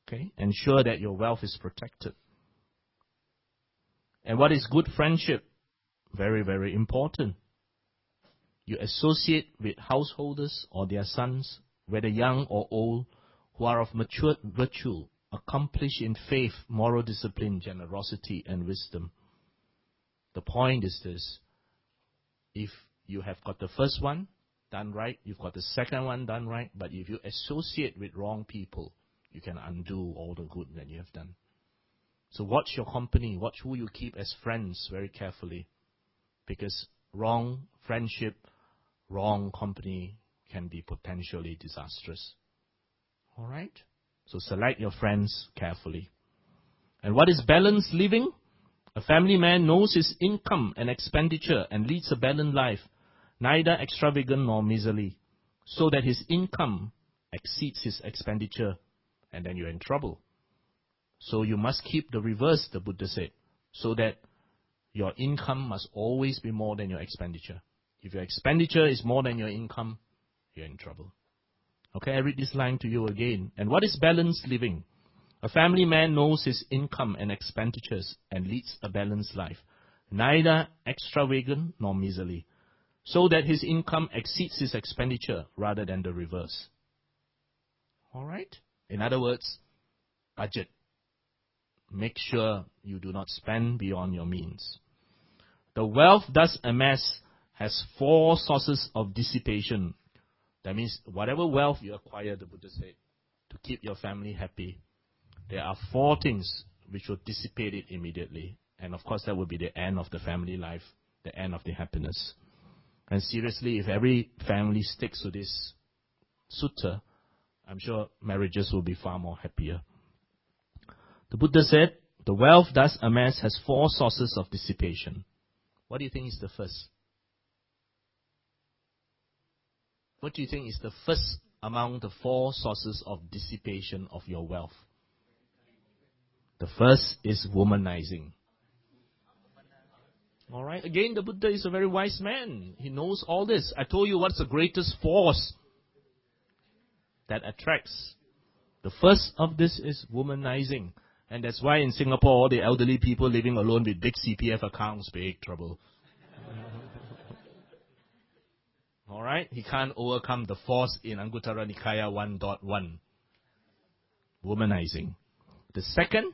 Okay? Ensure that your wealth is protected. And what is good friendship? Very, very important. You associate with householders or their sons, whether young or old, who are of matured virtue, accomplished in faith, moral discipline, generosity, and wisdom. The point is this: if you have got the first one done right, you've got the second one done right, but if you associate with wrong people, you can undo all the good that you have done. So watch your company, watch who you keep as friends very carefully, because wrong friendship, wrong company can be potentially disastrous. All right? So select your friends carefully. And what is balanced living? A family man knows his income and expenditure and leads a balanced life, neither extravagant nor miserly, so that his income exceeds his expenditure, and then you're in trouble. So you must keep the reverse, the Buddha said, so that your income must always be more than your expenditure. If your expenditure is more than your income, you're in trouble. Okay, I read this line to you again. And what is balanced living? A family man knows his income and expenditures and leads a balanced life, neither extravagant nor miserly, so that his income exceeds his expenditure rather than the reverse. All right? In other words, budget. Make sure you do not spend beyond your means. The wealth thus amassed has 4 sources of dissipation. That means whatever wealth you acquire, the Buddha said, to keep your family happy, there are 4 things which will dissipate it immediately. And of course, that will be the end of the family life, the end of the happiness. And seriously, if every family sticks to this sutta, I'm sure marriages will be far more happier. The Buddha said, the wealth thus amassed has 4 sources of dissipation. What do you think is the first? What do you think is the first among the 4 sources of dissipation of your wealth? The first is womanizing. All right. Again, the Buddha is a very wise man. He knows all this. I told you what's the greatest force that attracts. The first of this is womanizing. And that's why in Singapore, all the elderly people living alone with big CPF accounts, big trouble. All right? He can't overcome the force in Anguttara Nikaya 1.1. Womanizing. The second,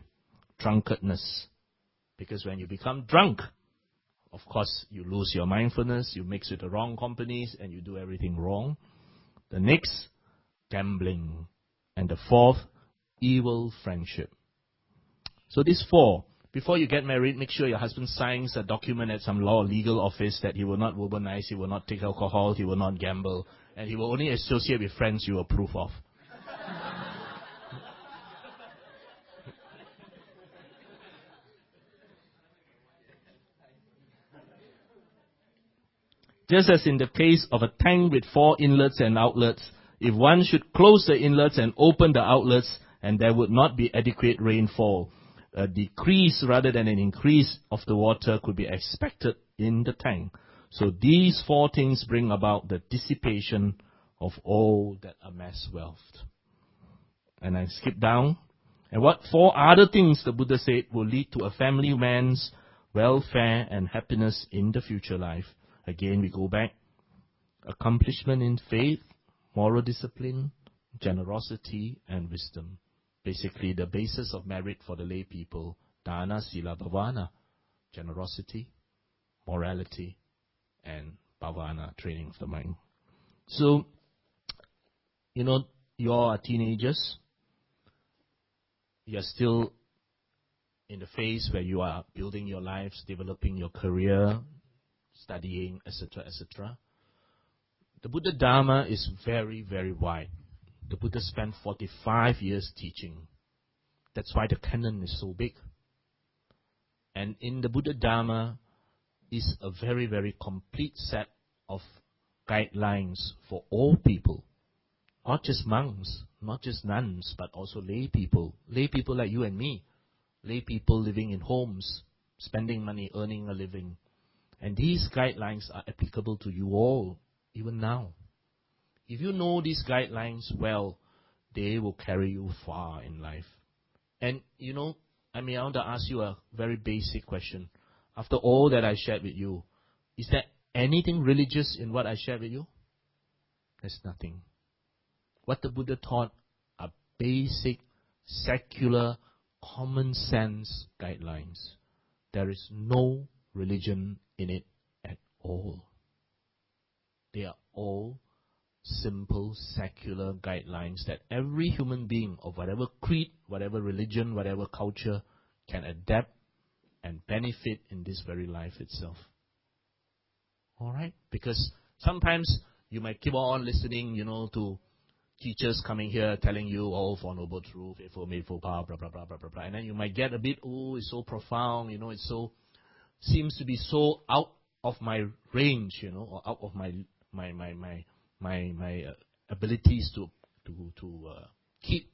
drunkardness. Because when you become drunk, of course, you lose your mindfulness, you mix with the wrong companies, and you do everything wrong. The next, gambling. And the fourth, evil friendship. So these four, before you get married, make sure your husband signs a document at some law or legal office that he will not womanize, he will not take alcohol, he will not gamble, and he will only associate with friends you approve of. Just as in the case of a tank with 4 inlets and outlets, if one should close the inlets and open the outlets, and there would not be adequate rainfall, a decrease rather than an increase of the water could be expected in the tank. So these 4 things bring about the dissipation of all that amass wealth. And I skip down. And what 4 other things the Buddha said will lead to a family man's welfare and happiness in the future life? Again, we go back. Accomplishment in faith, moral discipline, generosity, and wisdom. Basically, the basis of merit for the lay people, dana, sila, bhavana, generosity, morality, and bhavana, training of the mind. So, you are teenagers. You are still in the phase where you are building your lives, developing your career, studying, etc., etc. The Buddha Dharma is very, very wide. The Buddha spent 45 years teaching. That's why the canon is so big. And in the Buddha Dharma is a very, very complete set of guidelines for all people. Not just monks, not just nuns, but also lay people. Lay people like you and me. Lay people living in homes, spending money, earning a living. And these guidelines are applicable to you all, even now. If you know these guidelines well, they will carry you far in life. And, I want to ask you a very basic question. After all that I shared with you, is there anything religious in what I shared with you? There's nothing. What the Buddha taught are basic, secular, common sense guidelines. There is no religion in it at all. They are all simple, secular guidelines that every human being of whatever creed, whatever religion, whatever culture can adapt and benefit in this very life itself. Alright? Because sometimes you might keep on listening, to teachers coming here telling you, Four Noble Truths, Eightfold Path, blah, blah, blah, blah, blah, blah. And then you might get a bit, it's so profound, it's so, seems to be so out of my range, or out of my abilities to keep.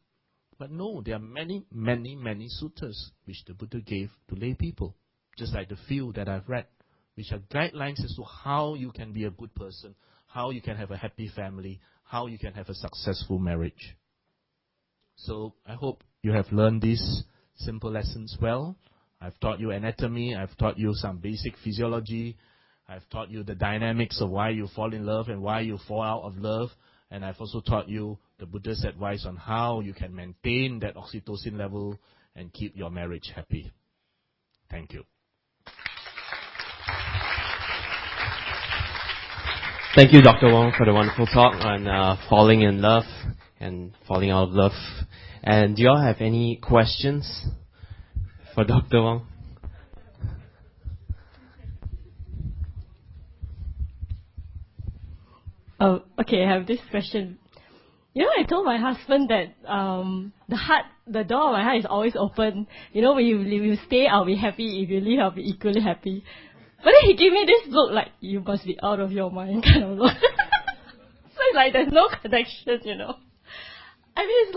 But no, there are many, many, many suttas which the Buddha gave to lay people, just like the few that I've read, which are guidelines as to how you can be a good person, how you can have a happy family, how you can have a successful marriage. So I hope you have learned these simple lessons well. I've taught you anatomy, I've taught you some basic physiology, I've taught you the dynamics of why you fall in love and why you fall out of love, and I've also taught you the Buddha's advice on how you can maintain that oxytocin level and keep your marriage happy. Thank you. Thank you, Dr. Wong, for the wonderful talk on falling in love and falling out of love. And do you all have any questions for Dr. Wong? Okay, I have this question. I told my husband that the door of my heart is always open. When you stay, I'll be happy. If you leave, I'll be equally happy. But then he gave me this look like, you must be out of your mind kind of look. So it's like there's no connection, I mean,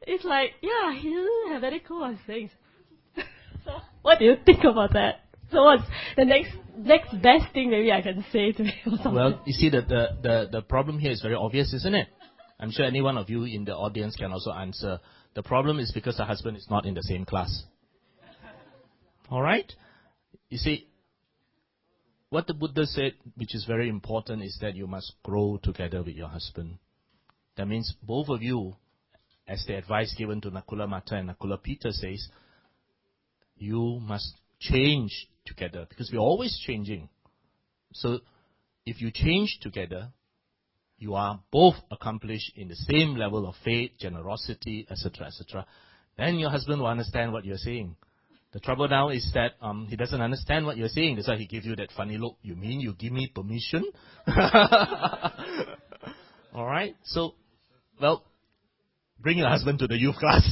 it's like, yeah, he doesn't have any cool things. So what do you think about that? So what's the next best thing maybe I can say to him? Well, you see, the problem here is very obvious, isn't it? I'm sure any one of you in the audience can also answer. The problem is because the husband is not in the same class. All right? You see, what the Buddha said, which is very important, is that you must grow together with your husband. That means both of you, as the advice given to Nakula Mata and Nakula Pita says, you must change together, because we're always changing. So, if you change together, you are both accomplished in the same level of faith, generosity, etc., etc. Then your husband will understand what you're saying. The trouble now is that he doesn't understand what you're saying. That's why he gives you that funny look. You mean you give me permission? All right? So, well, bring your husband to the youth class.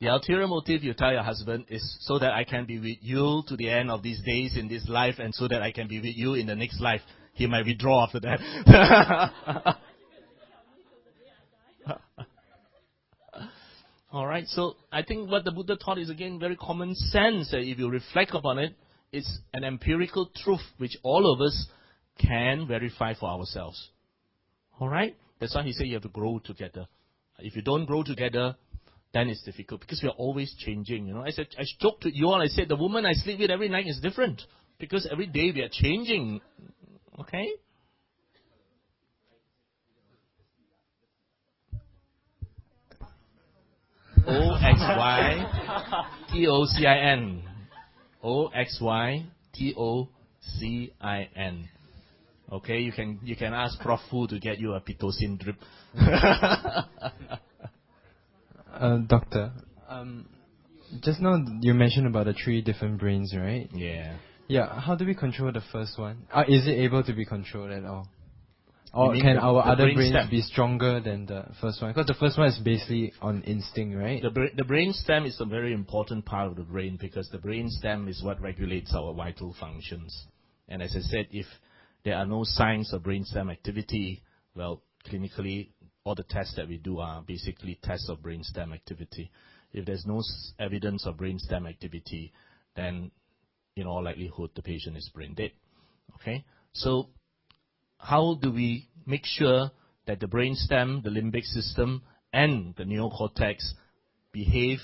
The ulterior motive, you tell your husband, is so that I can be with you to the end of these days in this life, and so that I can be with you in the next life. He might withdraw after that. All right, so I think what the Buddha taught is, again, very common sense. That if you reflect upon it, it's an empirical truth which all of us can verify for ourselves. All right? That's why he said you have to grow together. If you don't grow together, then it's difficult, because we are always changing. You know, I joked to you all. I said the woman I sleep with every night is different, because every day we are changing. Okay? OXYTOCIN. OXYTOCIN. Okay, you can ask Prof. Fu to get you a Pitocin drip. Doctor, just now you mentioned about the 3 different brains, right? Yeah. Yeah, how do we control the first one? Is it able to be controlled at all? Or can the our other brains brainstem be stronger than the first one? Because the first one is basically on instinct, right? The brain stem is a very important part of the brain, because the brain stem is what regulates our vital functions. And as I said, if there are no signs of brain stem activity, well, clinically, all the tests that we do are basically tests of brain stem activity. If there's no evidence of brain stem activity, then in all likelihood the patient is brain dead. Okay? So, how do we make sure that the brain stem, the limbic system, and the neocortex behave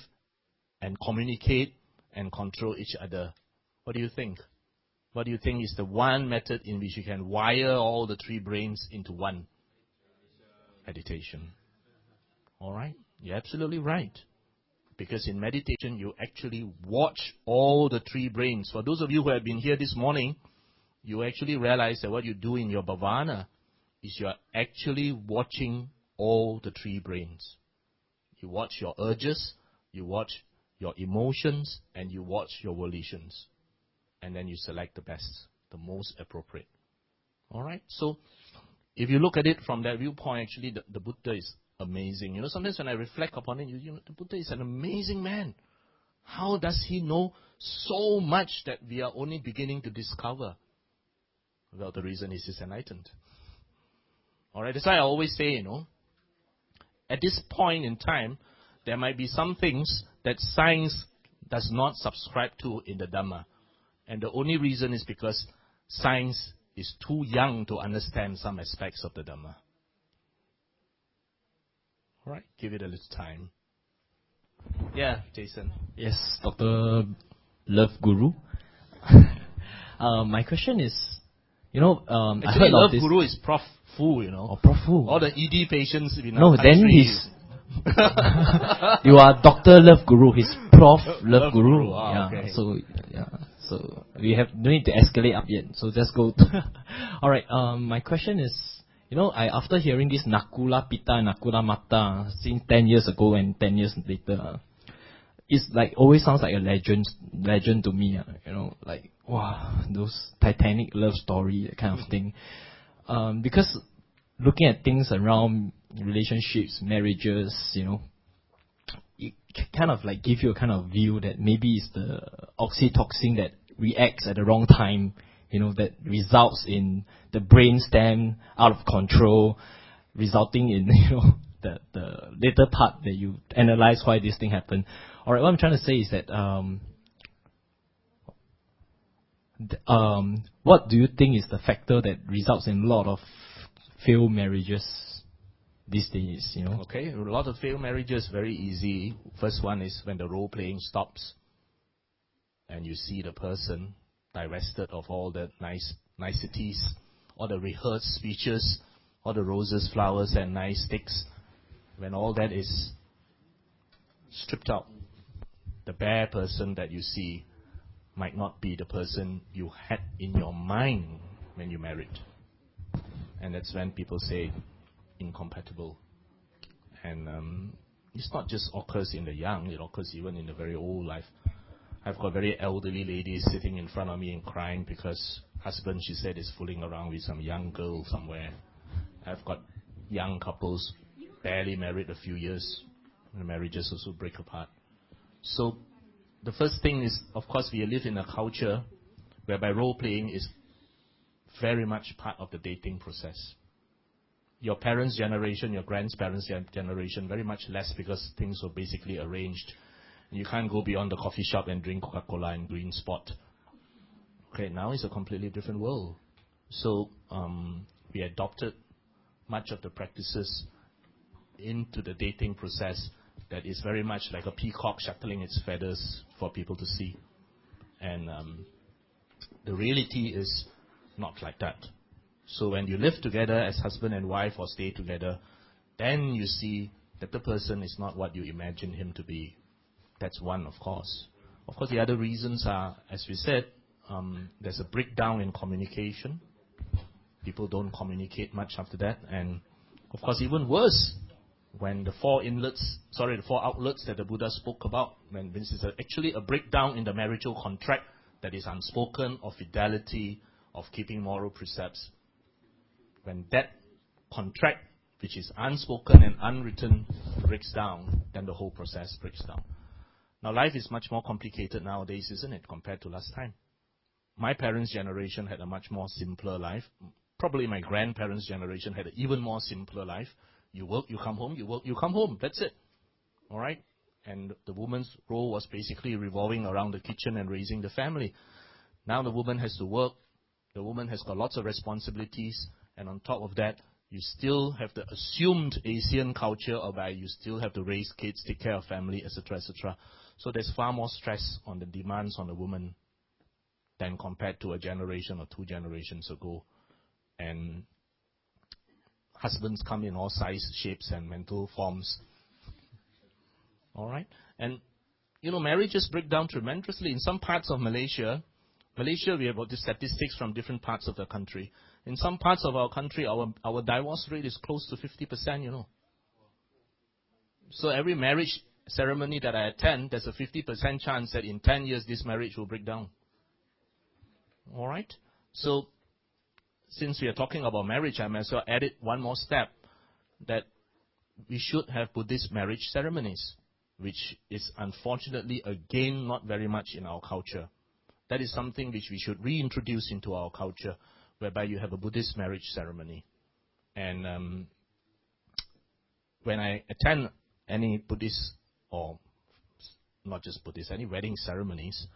and communicate and control each other? What do you think? What do you think is the one method in which you can wire all the 3 brains into one? Meditation. All right? You're absolutely right. Because in meditation, you actually watch all the 3 brains. For those of you who have been here this morning, you actually realize that what you do in your bhavana is you are actually watching all the 3 brains. You watch your urges, you watch your emotions, and you watch your volitions. And then you select the best, the most appropriate. All right? So, if you look at it from that viewpoint, actually, the Buddha is amazing. You know, sometimes when I reflect upon it, you know, the Buddha is an amazing man. How does he know so much that we are only beginning to discover? Well, the reason is he's enlightened. All right, that's why I always say, you know, at this point in time, there might be some things that science does not subscribe to in the Dhamma. And the only reason is because science is too young to understand some aspects of the Dhamma. All right, give it a little time. Yeah, Jason. Yes, Dr. Love Guru. My question is, you know, Actually, I heard Love of this. Guru is Prof. Fu, you know. Oh, Prof. Fu. All the ED patients in our No, country. then he's. You are Dr. Love Guru. He's Prof. Love Guru. Ah, Yeah. okay. So we have no need to escalate up yet. So just go. All right. My question is, you know, after hearing this Nakula Pita, Nakula Mata since 10 years ago and 10 years later, it's like always sounds like a legend to me. You know, like wow, those Titanic love story, that kind of thing. Because looking at things around relationships, marriages, you know, it kind of like give you a kind of view that maybe it's the oxytocin that reacts at the wrong time, you know, that results in the brain stem out of control, resulting in, you know, the later part that you analyze why this thing happened. Alright, what I'm trying to say is that what do you think is the factor that results in a lot of failed marriages these days, you know? Okay, a lot of failed marriages, very easy. First one is when the role playing stops and you see the person divested of all the niceties, all the rehearsed speeches, all the roses, flowers, and nice sticks. When all that is stripped out, the bare person that you see might not be the person you had in your mind when you married. And that's when people say incompatible. And it's not just occurs in the young, it occurs even in the very old life. I've got very elderly ladies sitting in front of me and crying because husband, she said, is fooling around with some young girl somewhere. I've got young couples, barely married a few years, and the marriages also break apart. So the first thing is, of course, we live in a culture whereby role-playing is very much part of the dating process. Your parents' generation, your grandparents' generation, very much less because things were basically arranged. You can't go beyond the coffee shop and drink Coca-Cola and Green Spot. Okay, now it's a completely different world. So we adopted much of the practices into the dating process that is very much like a peacock shuttling its feathers for people to see. And the reality is not like that. So when you live together as husband and wife or stay together, then you see that the person is not what you imagine him to be. That's one, of course. Of course, the other reasons are, as we said, there's a breakdown in communication. People don't communicate much after that. And, of course, even worse, when the four outlets that the Buddha spoke about, when this is actually a breakdown in the marital contract that is unspoken, of fidelity, of keeping moral precepts. When that contract, which is unspoken and unwritten, breaks down, then the whole process breaks down. Now, life is much more complicated nowadays, isn't it, compared to last time? My parents' generation had a much more simpler life. Probably my grandparents' generation had an even more simpler life. You work, you come home, you work, you come home. That's it. All right? And the woman's role was basically revolving around the kitchen and raising the family. Now the woman has to work. The woman has got lots of responsibilities. And on top of that, you still have the assumed Asian culture whereby you still have to raise kids, take care of family, etc., etc. So there's far more stress on the demands on the woman than compared to a generation or two generations ago. And husbands come in all sizes, shapes, and mental forms. All right? And, you know, marriages break down tremendously. In some parts of Malaysia, we have got the statistics from different parts of the country. In some parts of our country, our divorce rate is close to 50%, you know. So every marriage ceremony that I attend, there's a 50% chance that in 10 years this marriage will break down. All right? So, since we are talking about marriage, I might as well add it one more step, that we should have Buddhist marriage ceremonies, which is unfortunately, again, not very much in our culture. That is something which we should reintroduce into our culture, whereby you have a Buddhist marriage ceremony. And when I attend any Buddhist, or not just Buddhist, any wedding ceremonies,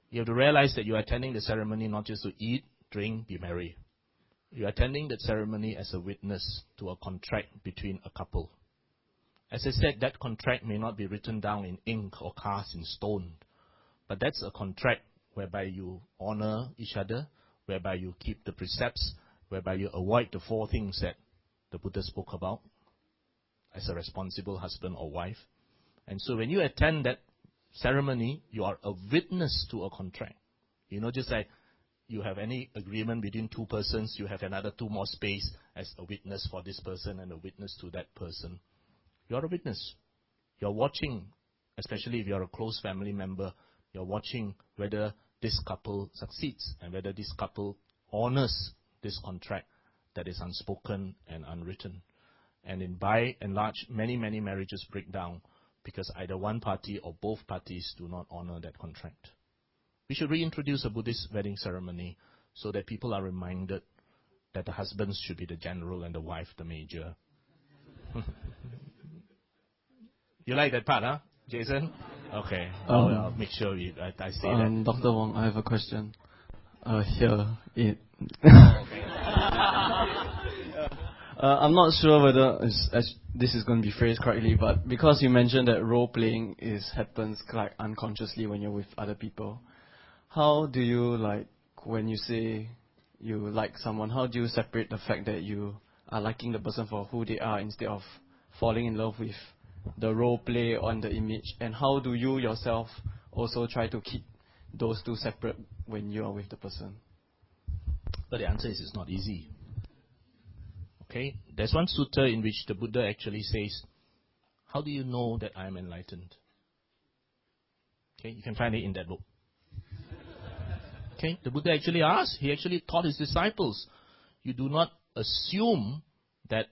you have to realize that you are attending the ceremony not just to eat, drink, be merry. You are attending that ceremony as a witness to a contract between a couple. As I said, that contract may not be written down in ink or cast in stone, but that's a contract whereby you honor each other, whereby you keep the precepts, whereby you avoid the four things that the Buddha spoke about as a responsible husband or wife. And so when you attend that ceremony, you are a witness to a contract. You know, just like you have any agreement between two persons, you have another two more space as a witness for this person and a witness to that person. You are a witness. You are watching, especially if you are a close family member, you are watching whether this couple succeeds and whether this couple honors this contract that is unspoken and unwritten. And by and large, many marriages break down because either one party or both parties do not honor that contract. We should reintroduce a Buddhist wedding ceremony so that people are reminded that the husbands should be the general and the wife the major. You like that part, huh, Jason? Okay. I'll make sure I say that. Dr. Wong, I have a question. Here. I'm not sure whether this is going to be phrased correctly, but because you mentioned that role playing happens like unconsciously when you're with other people, how do you, like, when you say you like someone, how do you separate the fact that you are liking the person for who they are instead of falling in love with the role play on the image, and how do you yourself also try to keep those two separate when you are with the person? But the answer is it's not easy. Okay, there's one sutta in which the Buddha actually says, how do you know that I am enlightened? Okay, you can find it in that book. Okay, the Buddha actually asked, he actually taught his disciples, you do not assume that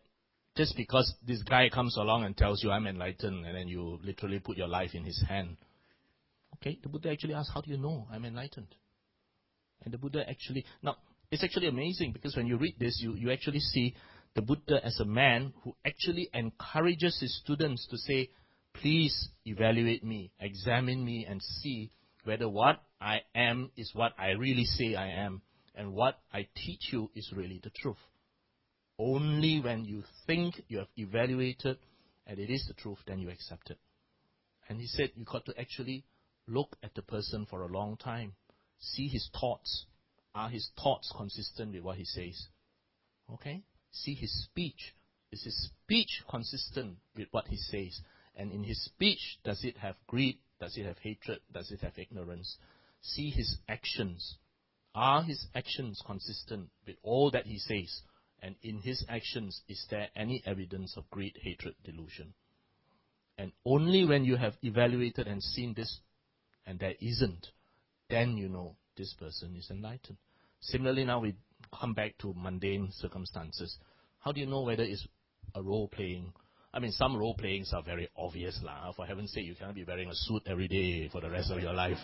just because this guy comes along and tells you I'm enlightened, and then you literally put your life in his hand. Okay, the Buddha actually asked, how do you know I'm enlightened? And the Buddha actually, now, it's actually amazing because when you read this, you actually see the Buddha as a man who actually encourages his students to say, please evaluate me, examine me, and see whether what I am is what I really say I am, and what I teach you is really the truth. Only when you think you have evaluated and it is the truth, then you accept it. And he said you got to actually look at the person for a long time, see his thoughts. Are his thoughts consistent with what he says? Okay? See his speech. Is his speech consistent with what he says? And in his speech, does it have greed? Does it have hatred? Does it have ignorance? See his actions. Are his actions consistent with all that he says? And in his actions, is there any evidence of greed, hatred, delusion? And only when you have evaluated and seen this, and there isn't, then you know this person is enlightened. Similarly, now we come back to mundane circumstances. How do you know whether it's a role playing? I mean, some role playings are very obvious. For heaven's sake, you cannot be wearing a suit every day for the rest of your life.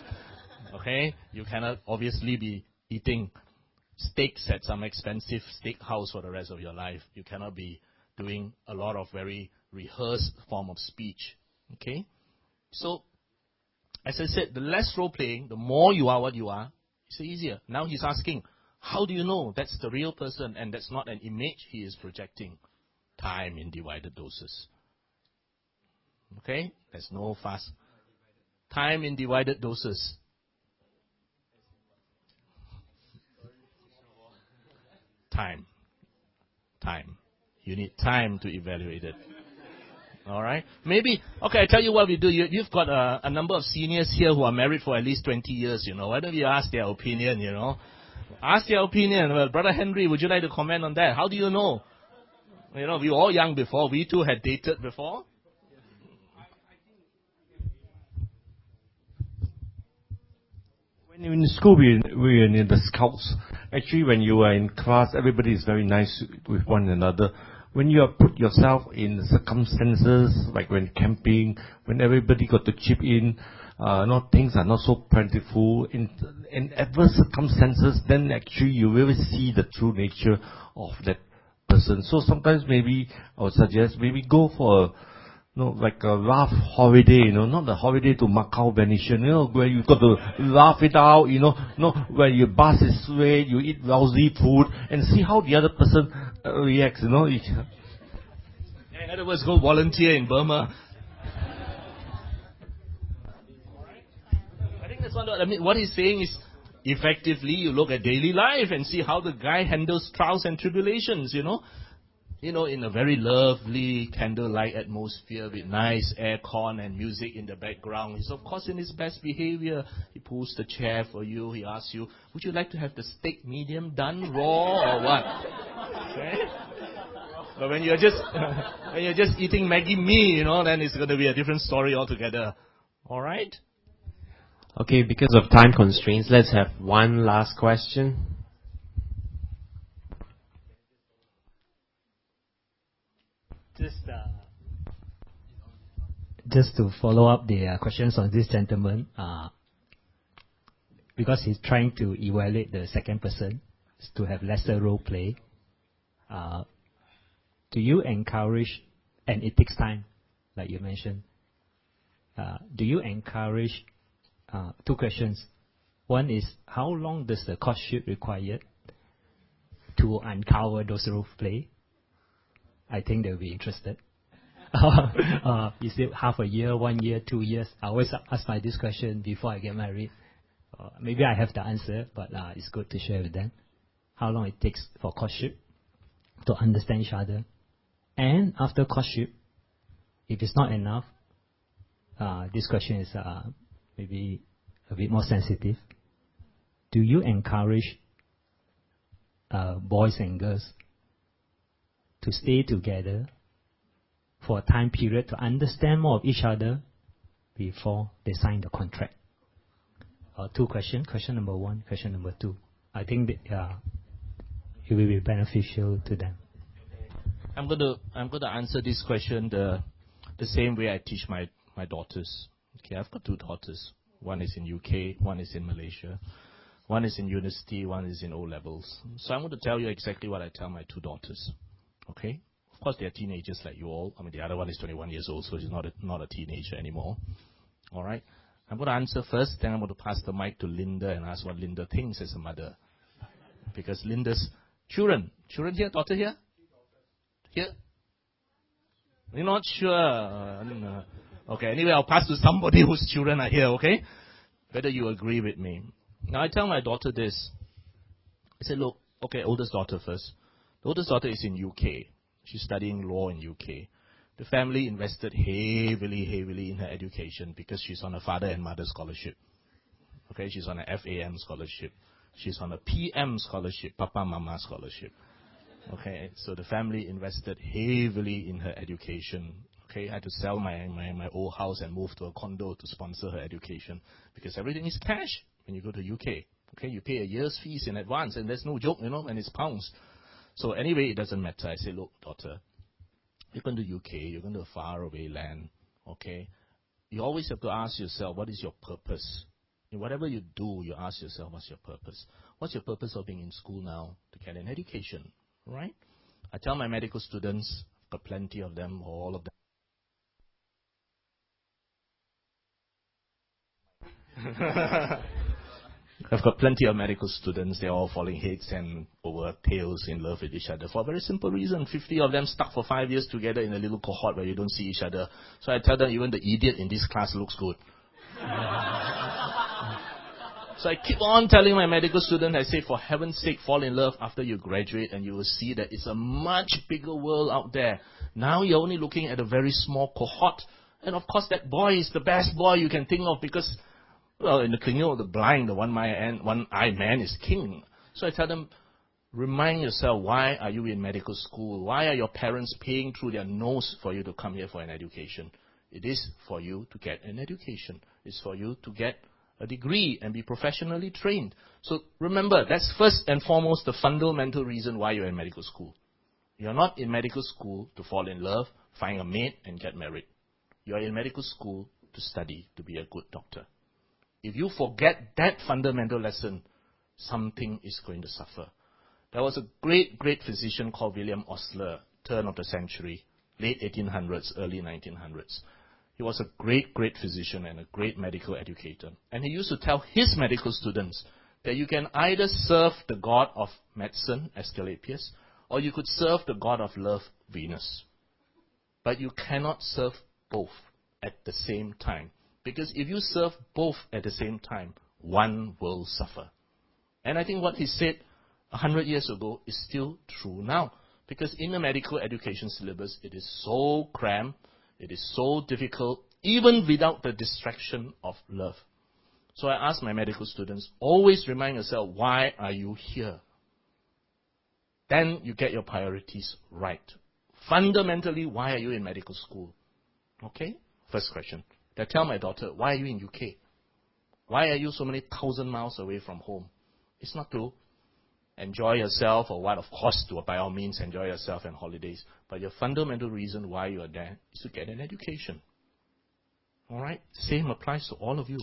Okay? You cannot obviously be eating steaks at some expensive steakhouse for the rest of your life. You cannot be doing a lot of very rehearsed form of speech. Okay? So, as I said, the less role playing, the more you are what you are, it's easier. Now he's asking, how do you know that's the real person and that's not an image he is projecting? Time in divided doses. Okay? There's no fast. Time in divided doses. Time. You need time to evaluate it. Alright? Maybe, okay, I tell you what we do. You've got a number of seniors here who are married for at least 20 years, Why don't you ask their opinion, Ask their opinion. Well, Brother Henry, would you like to comment on that? How do you know? We were all young before. We too had dated before. When in school, we were in the scouts. Actually, when you are in class, everybody is very nice with one another. When you have put yourself in circumstances, like when camping, when everybody got to chip in, things are not so plentiful. In adverse circumstances, then actually you really see the true nature of that person. So sometimes maybe I would suggest maybe go for like a rough holiday, not the holiday to Macau, Venetian, where you got to laugh it out, where your bus is swayed, you eat lousy food, and see how the other person reacts, In other words, go volunteer in Burma. I think that's what he's saying is, effectively, you look at daily life and see how the guy handles trials and tribulations, in a very lovely candlelight atmosphere with nice aircon and music in the background. He's of course in his best behavior. He pulls the chair for you. He asks you, would you like to have the steak medium done, raw or what? Okay? But when you're just eating Maggi mee, then it's going to be a different story altogether. All right? Okay, because of time constraints, let's have one last question. Just to follow up the questions on this gentleman, because he's trying to evaluate the second person to have lesser role play. Do you encourage, and it takes time, like you mentioned, do you encourage, two questions. One is, how long does the courtship require to uncover those role play? I think they'll be interested. Is it half a year, 1 year, 2 years? I always ask this question before I get married. Maybe I have the answer, but it's good to share with them. How long it takes for courtship to understand each other. And after courtship, if it's not enough, this question is maybe a bit more sensitive. Do you encourage boys and girls to stay together for a time period to understand more of each other before they sign the contract? Two questions. Question number 1, question number 2. I think that, it will be beneficial to them. I'm going to answer this question the same way I teach my daughters. Okay, I've got 2 daughters. One is in UK, one is in Malaysia. One is in university, one is in O-levels. So I'm going to tell you exactly what I tell my 2 daughters. Okay? Of course, they're teenagers like you all. I mean, the other one is 21 years old, so she's not a teenager anymore. All right? I'm going to answer first, then I'm going to pass the mic to Linda and ask what Linda thinks as a mother. Because Linda's children here, daughter here? Here? You're not sure? Okay, anyway, I'll pass to somebody whose children are here, okay? Whether you agree with me. Now, I tell my daughter this. I said, look, okay, oldest daughter first. The oldest daughter is in UK. She's studying law in UK. The family invested heavily in her education because she's on a father and mother scholarship. Okay, she's on a FAM scholarship. She's on a PM scholarship, Papa Mama scholarship. Okay, so the family invested heavily in her education. Okay, I had to sell my old house and move to a condo to sponsor her education because everything is cash when you go to UK. Okay, you pay a year's fees in advance, and there's no joke, and it's pounds. So anyway, it doesn't matter. I say, look, daughter, you're going to UK, you're going to a faraway land, okay? You always have to ask yourself, what is your purpose? In whatever you do, you ask yourself, what's your purpose? What's your purpose of being in school now? To get an education, right? I tell my medical students, I've got plenty of them, or all of them. I've got plenty of medical students. They're all falling heads and over tails in love with each other for a very simple reason. 50 of them stuck for 5 years together in a little cohort where you don't see each other. So I tell them, even the idiot in this class looks good. So I keep on telling my medical students, I say, for heaven's sake, fall in love after you graduate, and you will see that it's a much bigger world out there. Now you're only looking at a very small cohort. And of course, that boy is the best boy you can think of because, well, in the kingdom of the blind, the one-eyed man is king. So I tell them, remind yourself, why are you in medical school? Why are your parents paying through their nose for you to come here for an education? It is for you to get an education. It's for you to get a degree and be professionally trained. So remember, that's first and foremost the fundamental reason why you're in medical school. You're not in medical school to fall in love, find a mate, and get married. You're in medical school to study, to be a good doctor. If you forget that fundamental lesson, something is going to suffer. There was a great physician called William Osler, turn of the century, late 1800s, early 1900s. He was a great physician and a great medical educator. And he used to tell his medical students that you can either serve the god of medicine, Asclepius, or you could serve the god of love, Venus. But you cannot serve both at the same time. Because if you serve both at the same time, one will suffer. And I think what he said 100 years ago is still true now. Because in the medical education syllabus, it is so cramped, it is so difficult, even without the distraction of love. So I ask my medical students, always remind yourself, why are you here? Then you get your priorities right. Fundamentally, why are you in medical school? Okay? First question. I tell my daughter, why are you in UK? Why are you so many thousand miles away from home? It's not to enjoy yourself or what, of course, to by all means enjoy yourself and holidays. But your fundamental reason why you are there is to get an education. All right? Same applies to all of you.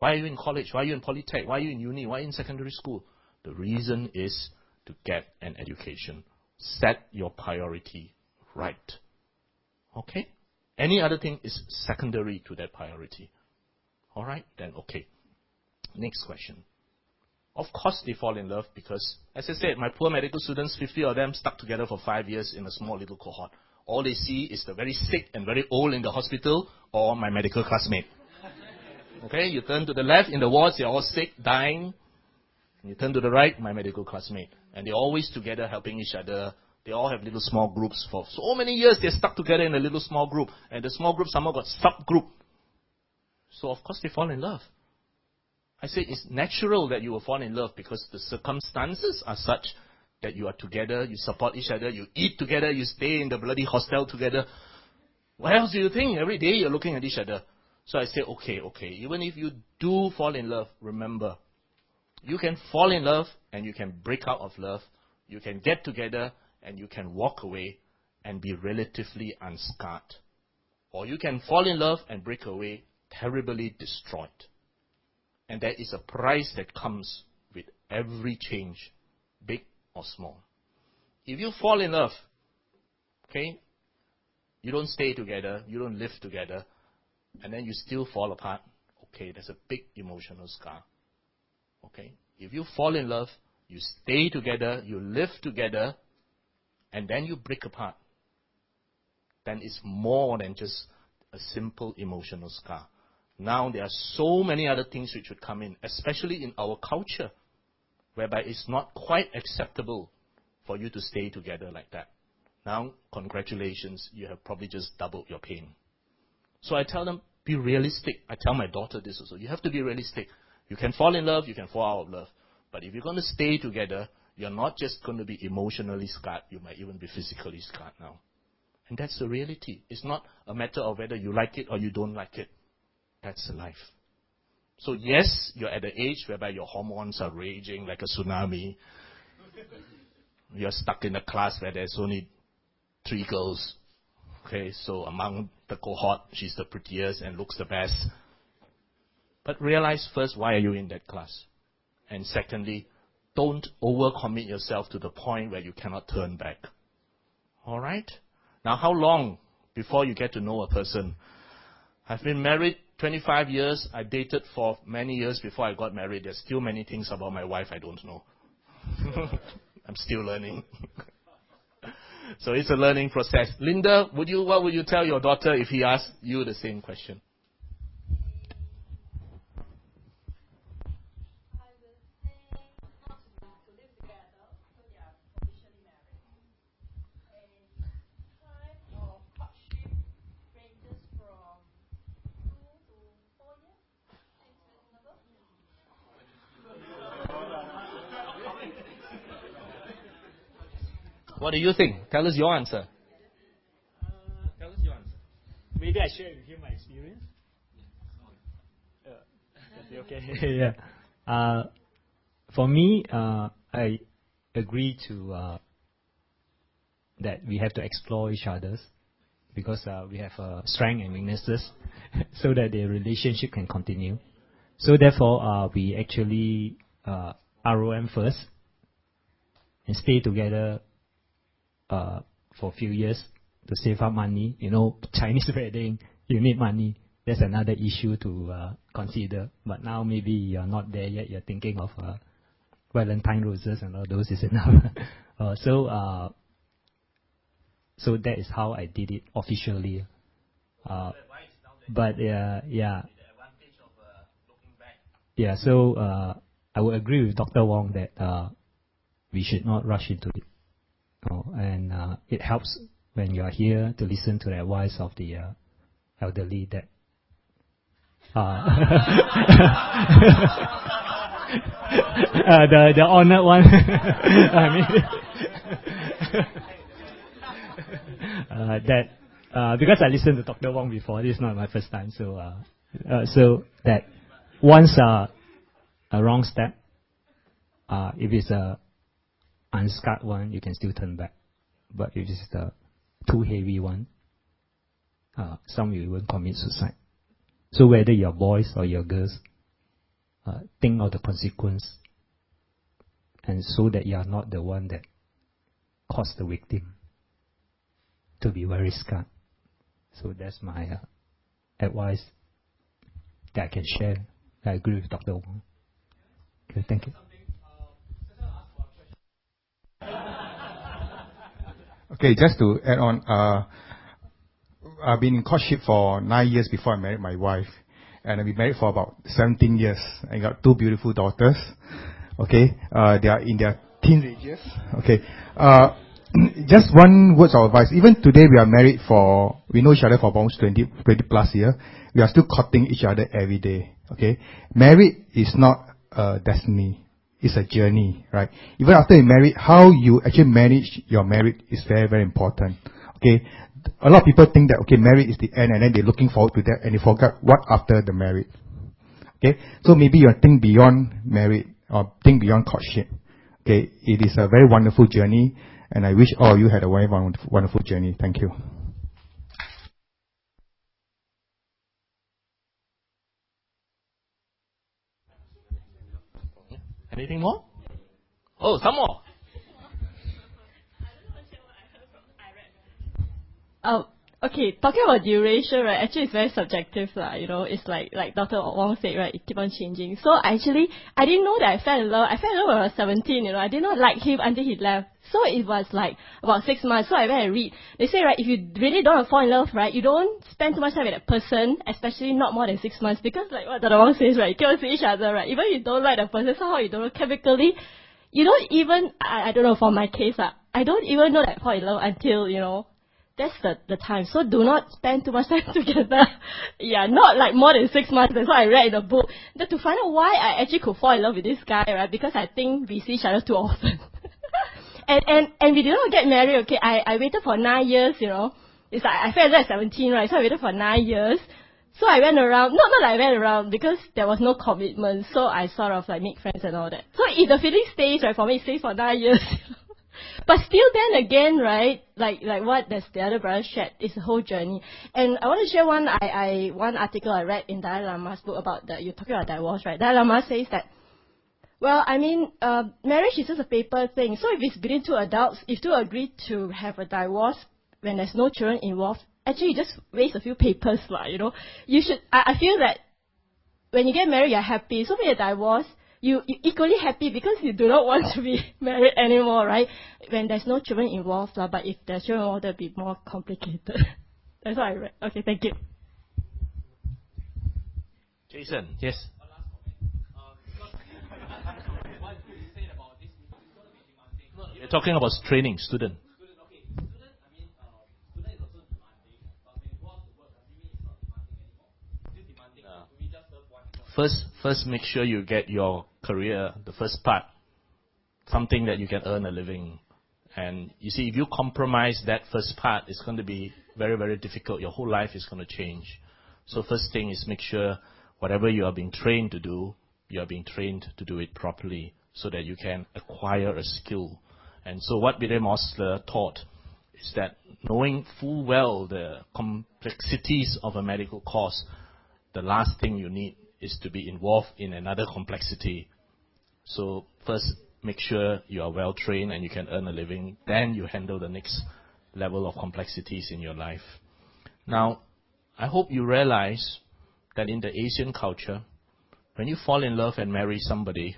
Why are you in college? Why are you in Polytech? Why are you in uni? Why are you in secondary school? The reason is to get an education. Set your priority right. Okay? Any other thing is secondary to that priority. All right? Then okay. Next question. Of course they fall in love because, as I said, my poor medical students, 50 of them stuck together for 5 years in a small little cohort. All they see is the very sick and very old in the hospital or my medical classmate. Okay, you turn to the left, in the wards, they're all sick, dying. You turn to the right, my medical classmate. And they're always together helping each other. They all have little small groups. For so many years, they're stuck together in a little small group. And the small group somehow got subgroup. So, of course, they fall in love. I say it's natural that you will fall in love because the circumstances are such that you are together, you support each other, you eat together, you stay in the bloody hostel together. What else do you think? Every day you're looking at each other. So I say, okay, even if you do fall in love, remember, you can fall in love and you can break out of love. You can get together and you can walk away and be relatively unscarred. Or you can fall in love and break away terribly destroyed. And there is a price that comes with every change, big or small. If you fall in love, okay, you don't stay together, you don't live together, and then you still fall apart, okay, there's a big emotional scar. Okay? If you fall in love, you stay together, you live together, and then you break apart, then it's more than just a simple emotional scar. Now there are so many other things which would come in, especially in our culture, whereby it's not quite acceptable for you to stay together like that. Now, congratulations, you have probably just doubled your pain. So I tell them, be realistic. I tell my daughter this also. You have to be realistic. You can fall in love, you can fall out of love. But if you're going to stay together, you're not just going to be emotionally scarred, you might even be physically scarred now. And that's the reality. It's not a matter of whether you like it or you don't like it. That's life. So yes, you're at the age whereby your hormones are raging like a tsunami. You're stuck in a class where there's only 3 girls. Okay, so among the cohort, she's the prettiest and looks the best. But realize first, why are you in that class? And secondly, don't overcommit yourself to the point where you cannot turn back. Alright? Now, how long before you get to know a person? I've been married 25 years. I dated for many years before I got married. There's still many things about my wife I don't know. I'm still learning. So it's a learning process. Linda, what would you tell your daughter if he asked you the same question? What do you think? Tell us your answer. Tell us your answer. Maybe I share with you my experience. Okay. Yeah. For me, I agree to that we have to explore each other's because we have strengths and weaknesses, so that the relationship can continue. So therefore, we actually ROM first and stay together for a few years to save up money. You know, Chinese wedding, you need money. That's another issue to consider. But now maybe you're not there yet. You're thinking of Valentine roses and all those is enough. So that is how I did it officially. But yeah. Yeah, so I would agree with Dr. Wong that we should not rush into it. And it helps when you are here to listen to the advice of the elderly that the honored one. I mean that because I listened to Dr. Wong before, this is not my first time. So so that once a wrong step, if it's a unscarred one, you can still turn back. But if it's the too heavy one, some will even commit suicide. So whether you're boys or you're girls, think of the consequence, and so that you are not the one that caused the victim to be very scarred. So that's my advice that I can share. I agree with Dr. Wong. Okay, thank you. Okay, just to add on, I've been in courtship for 9 years before I married my wife. And I've been married for about 17 years. I got 2 beautiful daughters. Okay, they are in their teenagers. Okay, just one word of advice. Even today we are married we know each other for almost 20 plus years. We are still courting each other every day. Okay, married is not a destiny. It's a journey, right? Even after you marry, how you actually manage your marriage is very, very important. Okay, a lot of people think that marriage is the end, and then they're looking forward to that, and they forget what after the marriage. Okay, so maybe you think beyond marriage or think beyond courtship. Okay, it is a very wonderful journey, and I wish all of you had a very wonderful journey. Thank you. Anything more? Oh, some more. Okay, talking about duration, right, actually it's very subjective, it's like Dr. Wong said, right, it keep on changing. So actually, I didn't know that I fell in love when I was 17, I did not like him until he left. So it was like about 6 months. So I went and read. They say, right, if you really don't want to fall in love, right, you don't spend too much time with that person, especially not more than 6 months, because like what Dr. Wong says, right, you can't see each other, right, even if you don't like the person, somehow you don't know, chemically, you don't even, I don't know, for my case, I don't even know that I fall in love until, that's the time. So do not spend too much time together. Yeah, not like more than 6 months. That's what I read in the book. Then to find out why I actually could fall in love with this guy, right? Because I think we see each other too often. and we did not get married, okay? I waited for 9 years, It's like I fell in love at 17, right? So I waited for 9 years. So I went around, not that I went around, because there was no commitment. So I sort of like make friends and all that. So if the feeling stays, right, for me it stays for 9 years. But still then again, right, like what the other brother shared, is a whole journey. And I want to share one article I read in Dalai Lama's book about you're talking about divorce, right? Dalai Lama says that, well, I mean, marriage is just a paper thing. So if it's between two adults, if two agree to have a divorce when there's no children involved, actually you just waste a few papers, You should, I feel that when you get married, you're happy. So when you're divorced, you're equally happy because you do not want to be married anymore, right? When there's no children involved, but if there's children involved, it'll be more complicated. That's what I read. Okay, thank you. Jason, yes. You're talking about training student. First, make sure you get your career, the first part, something that you can earn a living. And you see, if you compromise that first part, it's going to be very, very difficult. Your whole life is going to change. So first thing is make sure whatever you are being trained to do, you are being trained to do it properly so that you can acquire a skill. And so what William Osler taught is that knowing full well the complexities of a medical course, the last thing you need is to be involved in another complexity. So first, make sure you are well trained and you can earn a living. Then you handle the next level of complexities in your life. Now, I hope you realize that in the Asian culture, when you fall in love and marry somebody,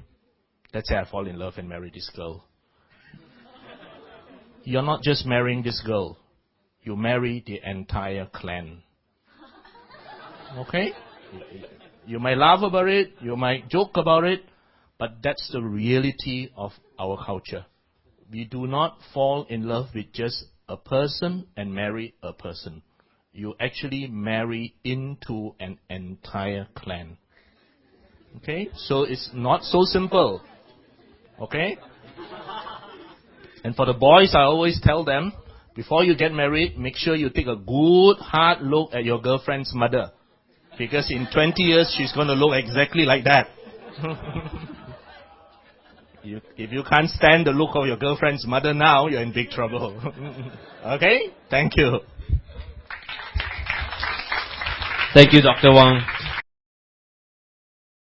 let's say I fall in love and marry this girl, you're not just marrying this girl, you marry the entire clan. Okay? You might laugh about it, you might joke about it, but that's the reality of our culture. We do not fall in love with just a person and marry a person. You actually marry into an entire clan. Okay? So it's not so simple. Okay? And for the boys, I always tell them, before you get married, make sure you take a good, hard look at your girlfriend's mother. Because in 20 years, she's going to look exactly like that. If you can't stand the look of your girlfriend's mother now, you're in big trouble. Okay? Thank you. Thank you, Dr. Wong.